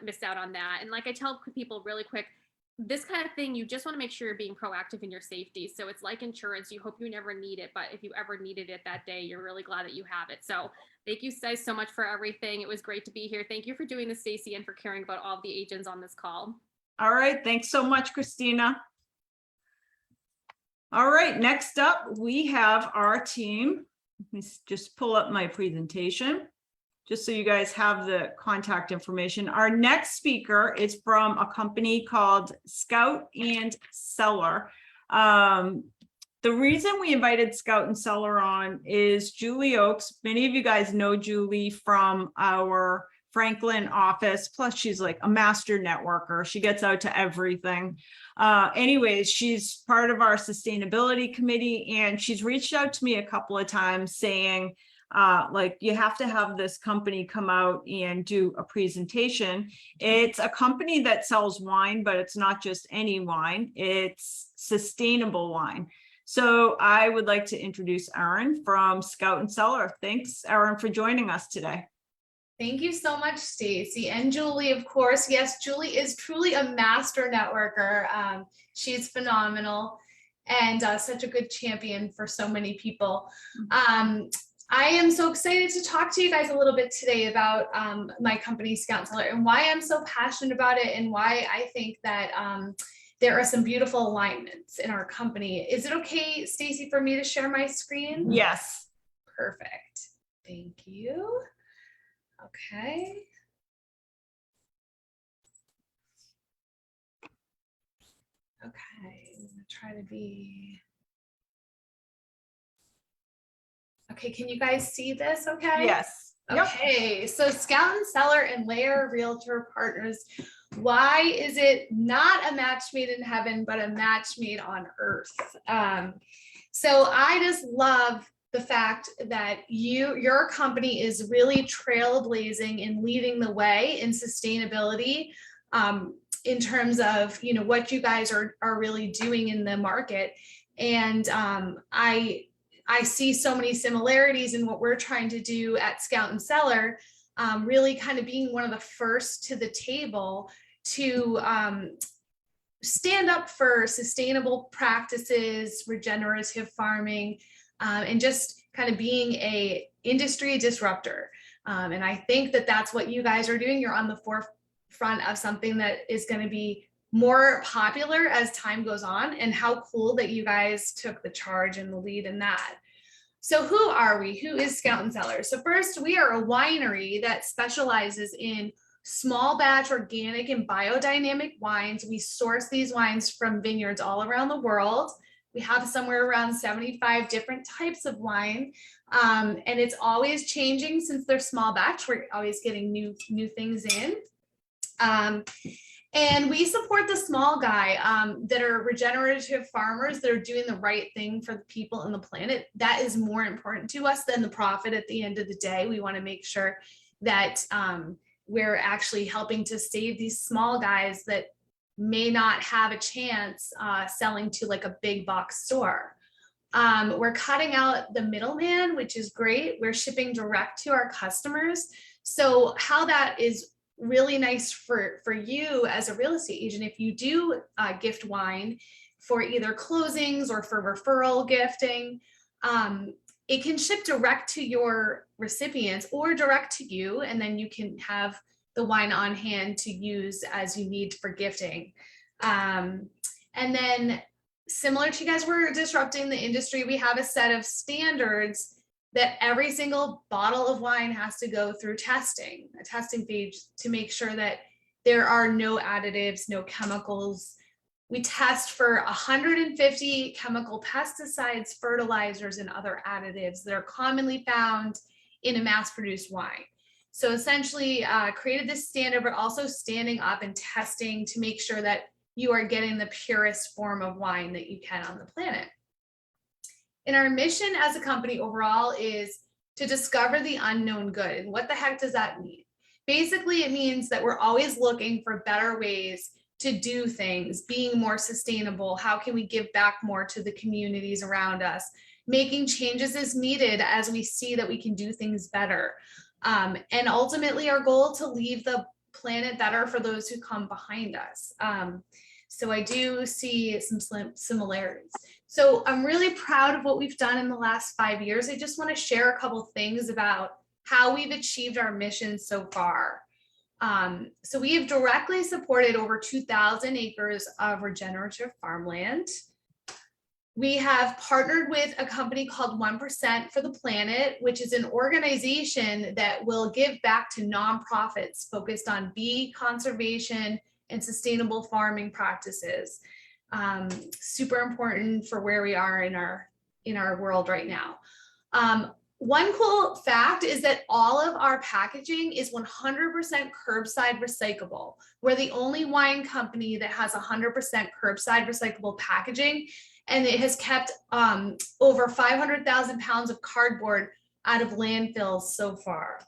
miss out on that. And like I tell people really quick, this kind of thing, you just want to make sure you're being proactive in your safety. So it's like insurance. You hope you never need it, but if you ever needed it that day, you're really glad that you have it. So thank you guys so much for everything. It was great to be here. Thank you for doing this, Stacey, and for caring about all of the agents on this call. All right. Thanks so much, Christina. All right. Next up, we have our team. Let me just pull up my presentation, just so you guys have the contact information. Our next speaker is from a company called Scout and Cellar. The reason we invited Scout and Cellar on is Julie Oakes. Many of you guys know Julie from our Franklin office. Plus, she's like a master networker. She gets out to everything. Anyways, she's part of our sustainability committee, and she's reached out to me a couple of times saying, like you have to have this company come out and do a presentation. It's a company that sells wine, but it's not just any wine, it's sustainable wine. So I would like to introduce Erin from Scout and Cellar. Thanks, Erin, for joining us today. Thank you so much, Stacy, and Julie, of course. Yes, Julie is truly a master networker. She's phenomenal and such a good champion for so many people. I am so excited to talk to you guys a little bit today about my company, Scout and Cellar, and why I'm so passionate about it, and why I think that there are some beautiful alignments in our company. Is it okay, Stacy, for me to share my screen? Yes. Perfect. Thank you. Okay. Okay, I'm gonna try to be. Okay, can you guys see this okay? Yes. Yep. Okay, so Scout and Cellar and LAER Realtor Partners, why is it not a match made in heaven, but a match made on earth? So I just love the fact that your company is really trailblazing and leading the way in sustainability, in terms of, you know, what you guys are really doing in the market. And I see so many similarities in what we're trying to do at Scout and Cellar, really kind of being one of the first to the table to stand up for sustainable practices, regenerative farming, and just kind of being a industry disruptor. And I think that that's what you guys are doing. You're on the forefront of something that is going to be more popular as time goes on, and how cool that you guys took the charge and the lead in that. So who are we? Who is Scout and Cellar? So first, we are a winery that specializes in small batch organic and biodynamic wines. We source these wines from vineyards all around the world. We have somewhere around 75 different types of wine, and it's always changing since they're small batch. We're always getting new things in. And we support the small guy that are regenerative farmers that are doing the right thing for the people and the planet. That is more important to us than the profit at the end of the day. We want to make sure that we're actually helping to save these small guys that may not have a chance selling to like a big box store. We're cutting out the middleman, which is great. We're shipping direct to our customers. So how that is really nice for you as a real estate agent, if you do gift wine for either closings or for referral gifting, it can ship direct to your recipients or direct to you, and then you can have the wine on hand to use as you need for gifting. And then similar to you guys, we're disrupting the industry. We have a set of standards that every single bottle of wine has to go through testing, a testing page, to make sure that there are no additives, no chemicals. We test for 150 chemical pesticides, fertilizers, and other additives that are commonly found in a mass-produced wine. So essentially created this standard, but also standing up and testing to make sure that you are getting the purest form of wine that you can on the planet. And our mission as a company overall is to discover the unknown good. And what the heck does that mean? Basically, it means that we're always looking for better ways to do things, being more sustainable. How can we give back more to the communities around us? Making changes as needed as we see that we can do things better. And ultimately, our goal to leave the planet better for those who come behind us. So I do see some similarities. So I'm really proud of what we've done in the last 5 years. I just want to share a couple things about how we've achieved our mission so far. So we have directly supported over 2,000 acres of regenerative farmland. We have partnered with a company called 1% for the Planet, which is an organization that will give back to nonprofits focused on bee conservation and sustainable farming practices. Super important for where we are in our world right now. One cool fact is that all of our packaging is 100% curbside recyclable. We're the only wine company that has 100% curbside recyclable packaging, and it has kept over 500,000 pounds of cardboard out of landfills so far.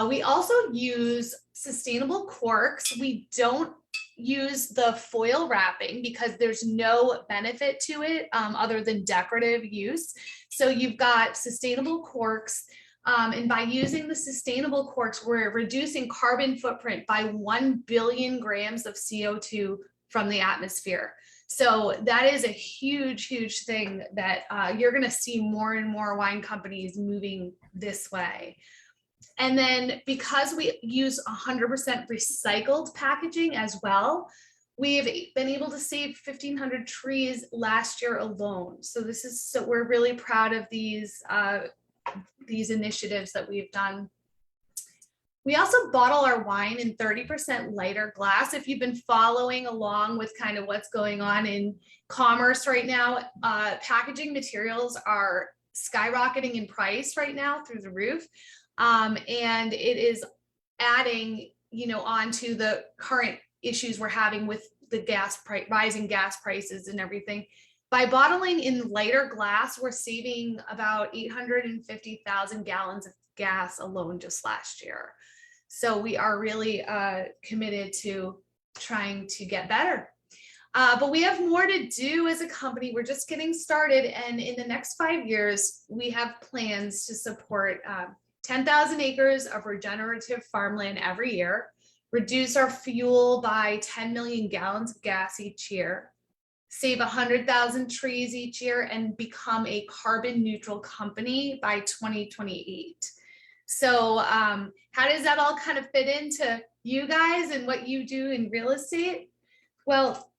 We also use sustainable corks. We don't use the foil wrapping because there's no benefit to it other than decorative use. So you've got sustainable corks. And by using the sustainable corks, we're reducing carbon footprint by 1 billion grams of CO2 from the atmosphere. So that is a huge, huge thing that you're going to see more and more wine companies moving this way. And then because we use 100% recycled packaging as well, we've been able to save 1,500 trees last year alone. So this is, so we're really proud of these initiatives that we've done. We also bottle our wine in 30% lighter glass. If you've been following along with kind of what's going on in commerce right now, packaging materials are skyrocketing in price right now through the roof. And it is adding, onto the current issues we're having with the rising gas prices and everything. By bottling in lighter glass, we're saving about 850,000 gallons of gas alone just last year. So we are really committed to trying to get better. But we have more to do as a company. We're just getting started. And in the next 5 years, we have plans to support 10,000 acres of regenerative farmland every year, reduce our fuel by 10 million gallons of gas each year, save 100,000 trees each year, and become a carbon neutral company by 2028. So how does that all kind of fit into you guys and what you do in real estate? Well,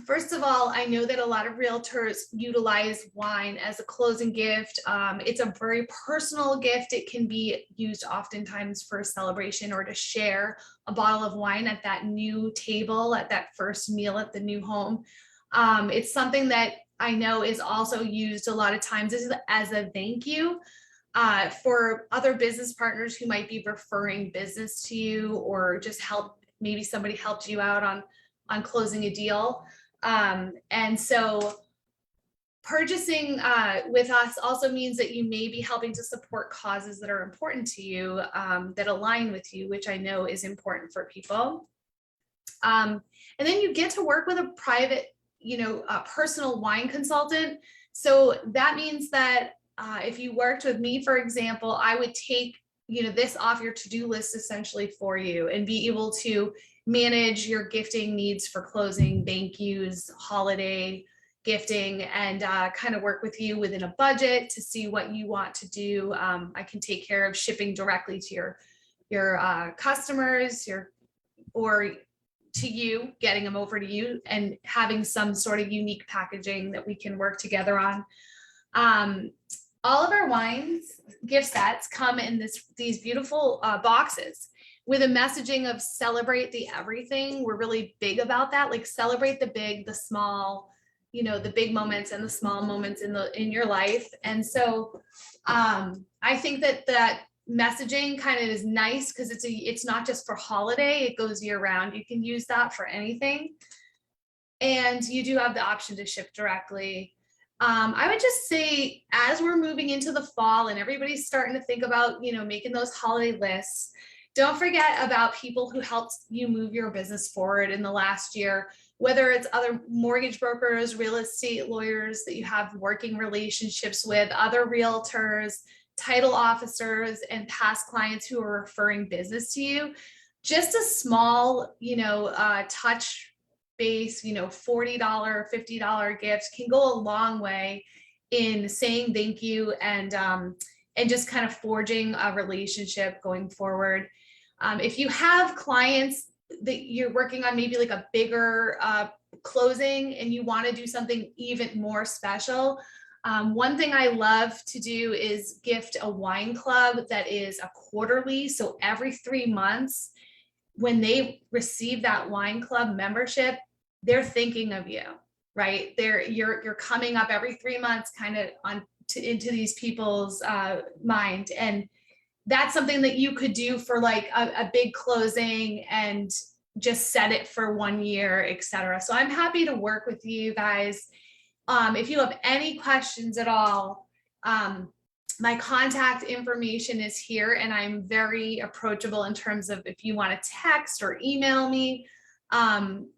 first of all, I know that a lot of realtors utilize wine as a closing gift. It's a very personal gift. It can be used oftentimes for a celebration or to share a bottle of wine at that new table, at that first meal at the new home. It's something that I know is also used a lot of times as a thank you for other business partners who might be referring business to you, or just maybe somebody helped you out on closing a deal. And so purchasing with us also means that you may be helping to support causes that are important to you, that align with you, which I know is important for people. And then you get to work with a private, a personal wine consultant. So that means that if you worked with me, for example, I would take, this off your to-do list essentially for you and be able to manage your gifting needs for closing, thank yous, holiday gifting, and kind of work with you within a budget to see what you want to do. I can take care of shipping directly to your customers, or to you, getting them over to you, and having some sort of unique packaging that we can work together on. All of our wines gift sets come in these beautiful boxes with a messaging of celebrate the everything. We're really big about that, like celebrate the big, the small, the big moments and the small moments in your life. And so I think that messaging kind of is nice because it's not just for holiday, it goes year round. You can use that for anything. And you do have the option to ship directly. I would just say, as we're moving into the fall and everybody's starting to think about, making those holiday lists, don't forget about people who helped you move your business forward in the last year, whether it's other mortgage brokers, real estate lawyers that you have working relationships with, other realtors, title officers, and past clients who are referring business to you. Just a small, touch base, $40, $50 gifts can go a long way in saying thank you and just kind of forging a relationship going forward. If you have clients that you're working on, maybe like a bigger closing, and you want to do something even more special, one thing I love to do is gift a wine club that is a quarterly. So every 3 months, when they receive that wine club membership, they're thinking of you, right? You're coming up every 3 months kind of into these people's mind. And that's something that you could do for like a big closing and just set it for 1 year, etc. So I'm happy to work with you guys. If you have any questions at all, My contact information is here, and I'm very approachable in terms of if you want to text or email me.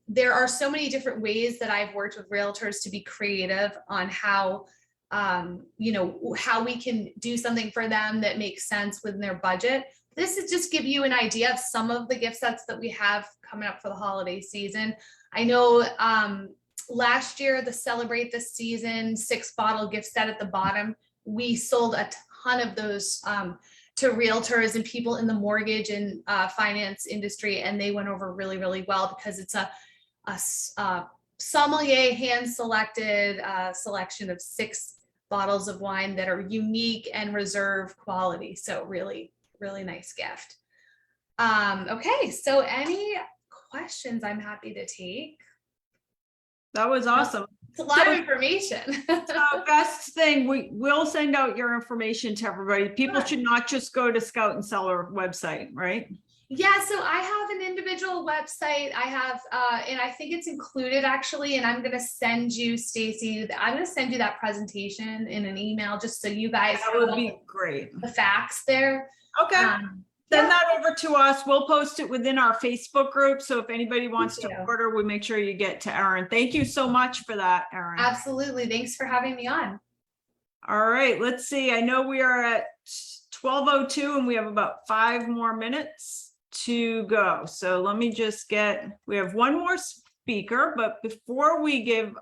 There are so many different ways that I've worked with realtors to be creative on how, how we can do something for them that makes sense within their budget. This is just give you an idea of some of the gift sets that we have coming up for the holiday season. I know last year, the Celebrate the Season 6-bottle gift set at the bottom, we sold a ton of those to realtors and people in the mortgage and finance industry, and they went over really, really well because it's a sommelier hand-selected selection of 6 bottles of wine that are unique and reserve quality. So really, really nice gift. Okay, so any questions I'm happy to take. That was awesome. It's a lot of information. So best thing, we will send out your information to everybody. People Sure. should not just go to Scout and Cellar website, right? Yeah, so I have an individual website. I have, and I think it's included actually, and I'm gonna send you, Stacy, I'm gonna send you that presentation in an email just so you guys That would have be great. the facts there. Okay. Send that over to us. We'll post it within our Facebook group. So if anybody wants to you. order, we make sure you get to Erin. Thank you so much for that, Erin. Absolutely. Thanks for having me on. All right, let's see. I know we are at 12:02 and we have about 5 more minutes to go. So let me just we have one more speaker, but before we give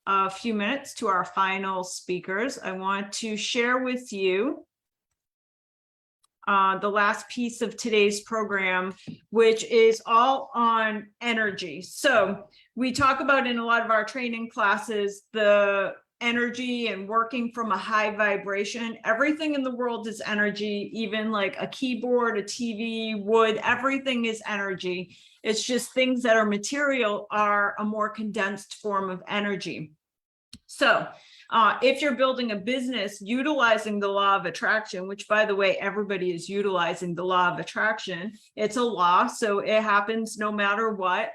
a few minutes to our final speakers, I want to share with you the last piece of today's program, which is all on energy. So we talk about in a lot of our training classes, the energy and working from a high vibration. Everything in the world is energy, even like a keyboard, a TV, wood, everything is energy. It's just things that are material are a more condensed form of energy. So if you're building a business utilizing the law of attraction, which by the way, everybody is utilizing the law of attraction, it's a law, so it happens no matter what.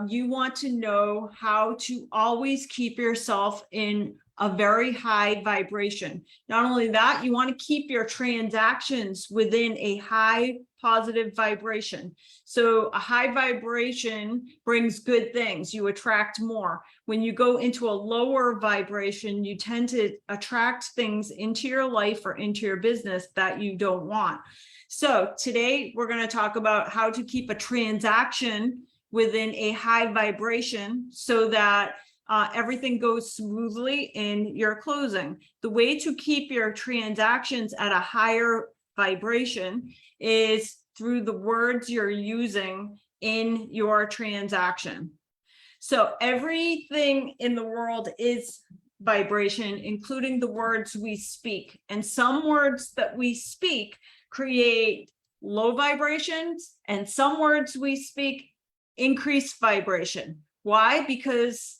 You want to know how to always keep yourself in a very high vibration. Not only that, you want to keep your transactions within a high positive vibration. So a high vibration brings good things. You attract more. When you go into a lower vibration, you tend to attract things into your life or into your business that you don't want. So today we're going to talk about how to keep a transaction within a high vibration so that everything goes smoothly in your closing. The way to keep your transactions at a higher vibration is through the words you're using in your transaction. So everything in the world is vibration, including the words we speak. And some words that we speak create low vibrations, and some words we speak increase vibration. Why? Because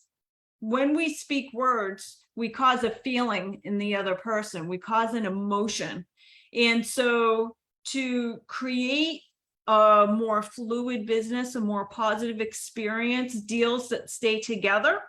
when we speak words, we cause a feeling in the other person. We cause an emotion. And so to create a more fluid business, a more positive experience, deals that stay together,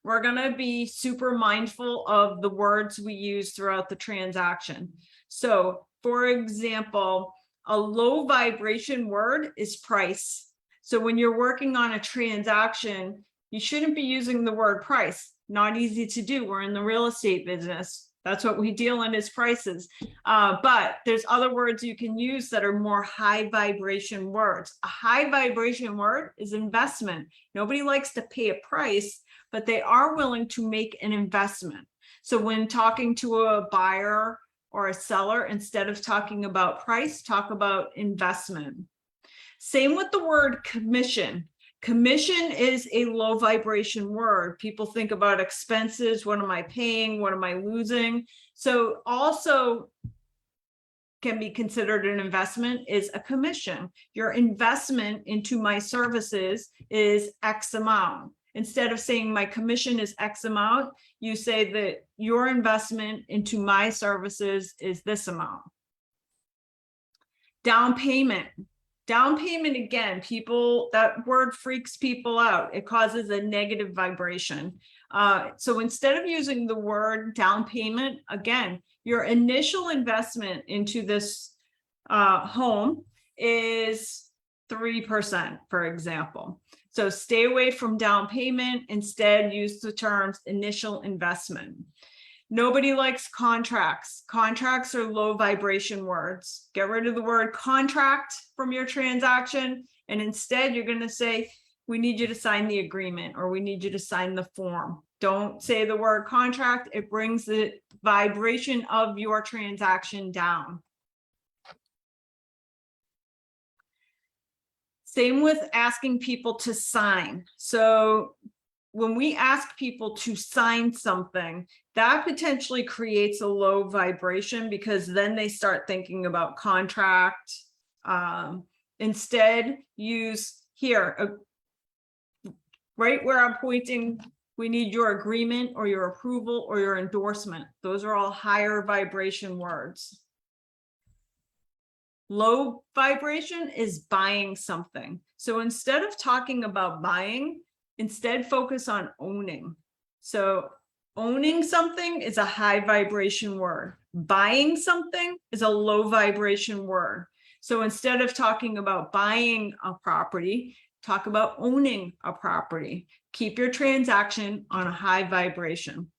we're going to be super mindful of the words we use throughout the transaction. So for example, a low vibration word is price. So when you're working on a transaction, you shouldn't be using the word price. Not easy to do. We're in the real estate business. That's what we deal in is prices. But there's other words you can use that are more high vibration words. A high vibration word is investment. Nobody likes to pay a price, but they are willing to make an investment. So when talking to a buyer or a seller, instead of talking about price, talk about investment. Same with the word commission. Commission is a low vibration word. People think about expenses. What am I paying? What am I losing? So also can be considered an investment is a commission. Your investment into my services is X amount. Instead of saying my commission is X amount, you say that your investment into my services is this amount. Down payment. Down payment, again, people, that word freaks people out. It causes a negative vibration. So instead of using the word down payment, again, your initial investment into this home is 3%, for example. So stay away from down payment. Instead, use the terms initial investment. Nobody likes contracts. Contracts are low vibration words. Get rid of the word contract from your transaction. And instead, you're going to say, we need you to sign the agreement, or we need you to sign the form. Don't say the word contract. It brings the vibration of your transaction down. Same with asking people to sign. So when we ask people to sign something, that potentially creates a low vibration, because then they start thinking about contract. Instead, use here, right where I'm pointing, we need your agreement or your approval or your endorsement. Those are all higher vibration words. Low vibration is buying something. So instead of talking about buying, instead focus on owning. So owning something is a high vibration word. Buying something is a low vibration word. So instead of talking about buying a property, talk about owning a property. Keep your transaction on a high vibration.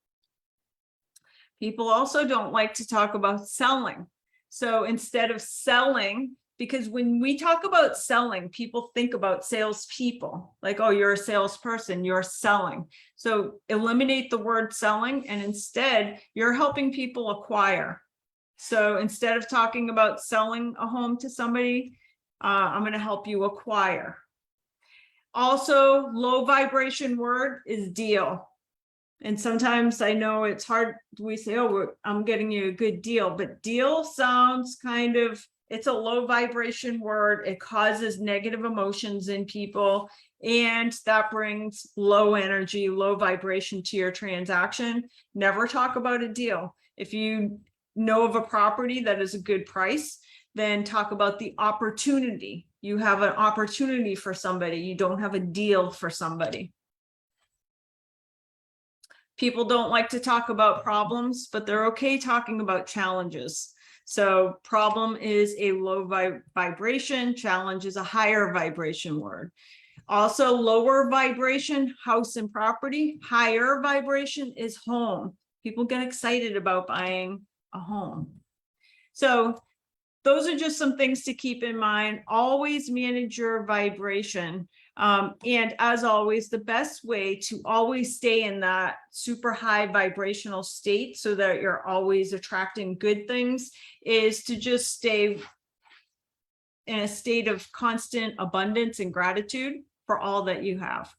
People also don't like to talk about selling. So instead of selling, because when we talk about selling, people think about salespeople, like, oh, you're a salesperson, you're selling. So eliminate the word selling, and instead you're helping people acquire. So instead of talking about selling a home to somebody, I'm going to help you acquire. Also, low vibration word is deal. And sometimes I know it's hard. We say, oh, I'm getting you a good deal, but deal sounds kind of, it's a low vibration word. It causes negative emotions in people, and that brings low energy, low vibration to your transaction. Never talk about a deal. If you know of a property that is a good price, then talk about the opportunity. You have an opportunity for somebody. You don't have a deal for somebody. People don't like to talk about problems, but they're okay talking about challenges. So problem is a low vibration, challenge is a higher vibration word. Also, lower vibration, house and property. Higher vibration is home. People get excited about buying a home. So those are just some things to keep in mind. Always manage your vibration. And as always, the best way to always stay in that super high vibrational state so that you're always attracting good things is to just stay in a state of constant abundance and gratitude for all that you have.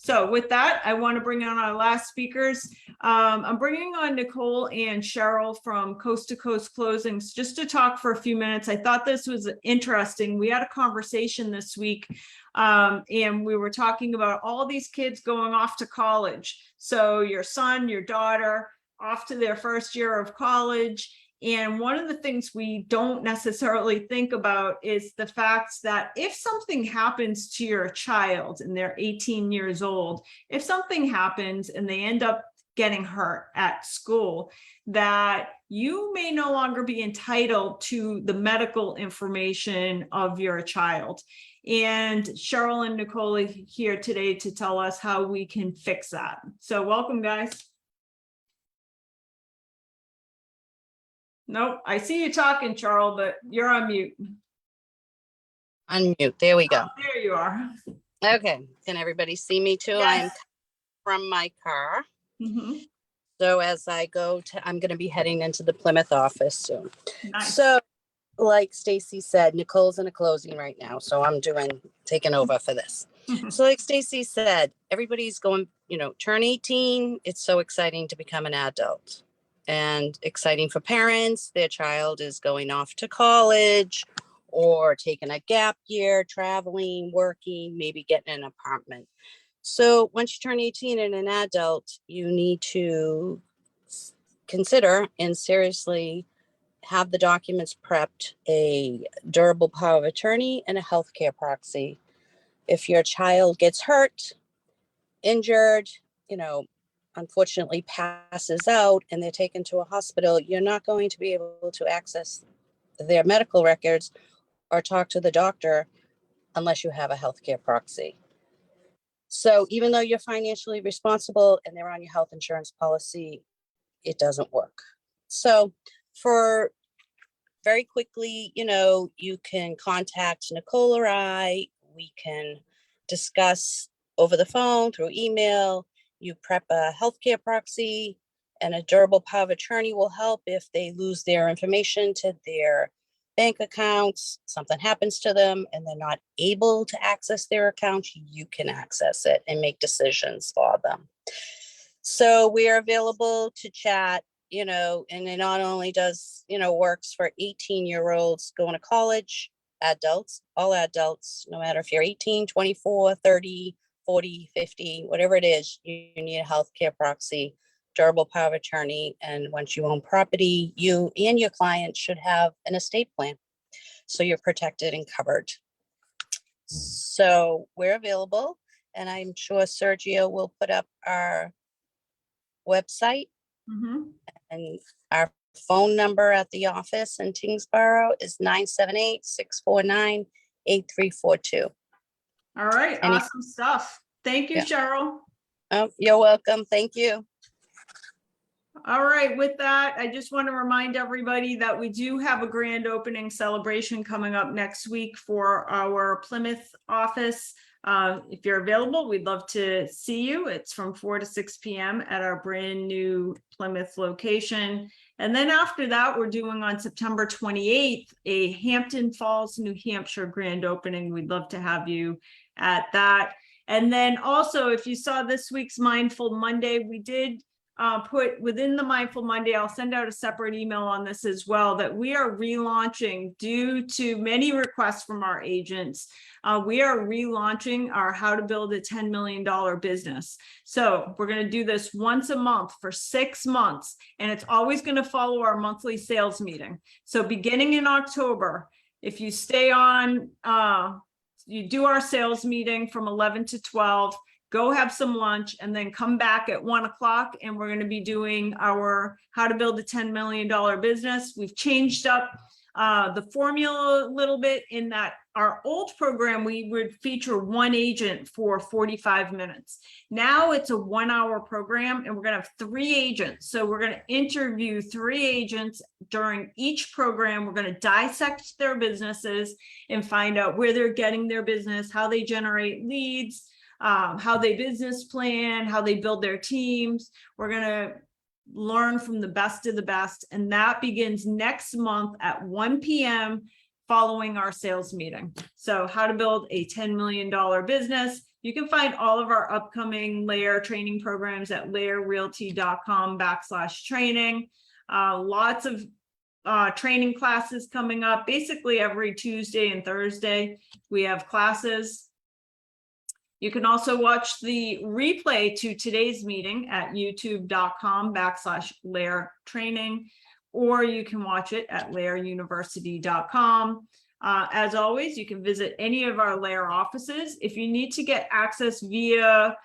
So with that, I want to bring on our last speakers. I'm bringing on Nicole and Cheryl from Coast to Coast Closings just to talk for a few minutes. I thought this was interesting. We had a conversation this week, and we were talking about all these kids going off to college. So your son, your daughter, off to their first year of college. And one of the things we don't necessarily think about is the fact that if something happens to your child and they're 18 years old, if something happens and they end up getting hurt at school, that you may no longer be entitled to the medical information of your child. And Cheryl and Nicole are here today to tell us how we can fix that. So welcome, guys. Nope, I see you talking, Charles, but you're on mute. Unmute. There we go. Oh, there you are. Okay. Can everybody see me too? Yes. I'm from my car. Mhm. So as I go to, I'm going to be heading into the Plymouth office soon. Nice. So like Stacy said, Nicole's in a closing right now. So I'm taking over for this. So like Stacy said, everybody's going, turn 18. It's so exciting to become an adult. And exciting for parents. Their child is going off to college or taking a gap year, traveling, working, maybe getting an apartment. So once you turn 18 and an adult, you need to consider and seriously have the documents prepped, a durable power of attorney, and a healthcare proxy. If your child gets hurt, injured, unfortunately passes out and they're taken to a hospital, you're not going to be able to access their medical records or talk to the doctor unless you have a healthcare proxy. So even though you're financially responsible and they're on your health insurance policy, it doesn't work. So for very quickly, you can contact Nicole or I. We can discuss over the phone, through email. You prep a healthcare proxy, and a durable power of attorney will help if they lose their information to their bank accounts, something happens to them and they're not able to access their accounts. You can access it and make decisions for them. So we are available to chat, and it not only does, works for 18-year-olds going to college, adults, all adults, no matter if you're 18, 24, 30, 40, 50, whatever it is, you need a healthcare proxy, durable power of attorney. And once you own property, you and your client should have an estate plan. So you're protected and covered. So we're available, and I'm sure Sergio will put up our website and our phone number at the office in Tingsboro is 978-649-8342. All right, awesome stuff. Thank you, Yeah. Cheryl. Oh, you're welcome. Thank you. All right, with that, I just want to remind everybody that we do have a grand opening celebration coming up next week for our Plymouth office. If you're available, we'd love to see you. It's from 4 to 6 p.m. at our brand new Plymouth location. And then after that, we're doing on September 28th, a Hampton Falls, New Hampshire grand opening. We'd love to have you at that. And then also, if you saw this week's Mindful Monday, we did put within the Mindful Monday, I'll send out a separate email on this as well, that we are relaunching due to many requests from our agents. We are relaunching our How to Build a $10 Million Business. So we're going to do this once a month for 6 months, and it's always going to follow our monthly sales meeting. So beginning in October, if you stay on, you do our sales meeting from 11 to 12, go have some lunch, and then come back at 1 o'clock, and we're going to be doing our How to Build a $10 Million Business. We've changed up the formula a little bit in that our old program, we would feature one agent for 45 minutes. Now it's a 1-hour program, and we're going to have 3 agents. So we're going to interview 3 agents during each program. We're going to dissect their businesses and find out where they're getting their business, how they generate leads, how they business plan, how they build their teams. We're going to learn from the best of the best. And that begins next month at 1 p.m. following our sales meeting. So how to build a $10 million business. You can find all of our upcoming LAER training programs at laerrealty.com/training. Lots of training classes coming up. Basically every Tuesday and Thursday, we have classes. You can also watch the replay to today's meeting at youtube.com/LAER training, or you can watch it at laeruniversity.com. As always, you can visit any of our LAER offices. If you need to get access via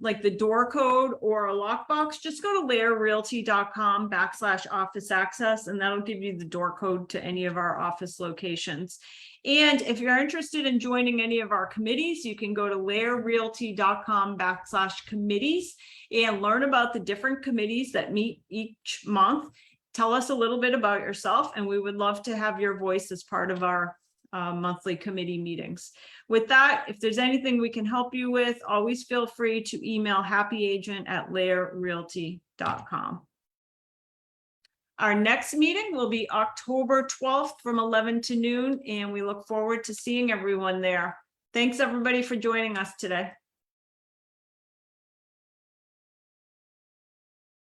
like the door code or a lockbox, just go to laerrealty.com/office access, and that'll give you the door code to any of our office locations. And if you're interested in joining any of our committees, you can go to laerrealty.com/committees and learn about the different committees that meet each month. Tell us a little bit about yourself, and we would love to have your voice as part of our monthly committee meetings. With that, if there's anything we can help you with, always feel free to email happyagent@laerrealty.com. Our next meeting will be October 12th from 11 to noon, and we look forward to seeing everyone there. Thanks everybody for joining us today.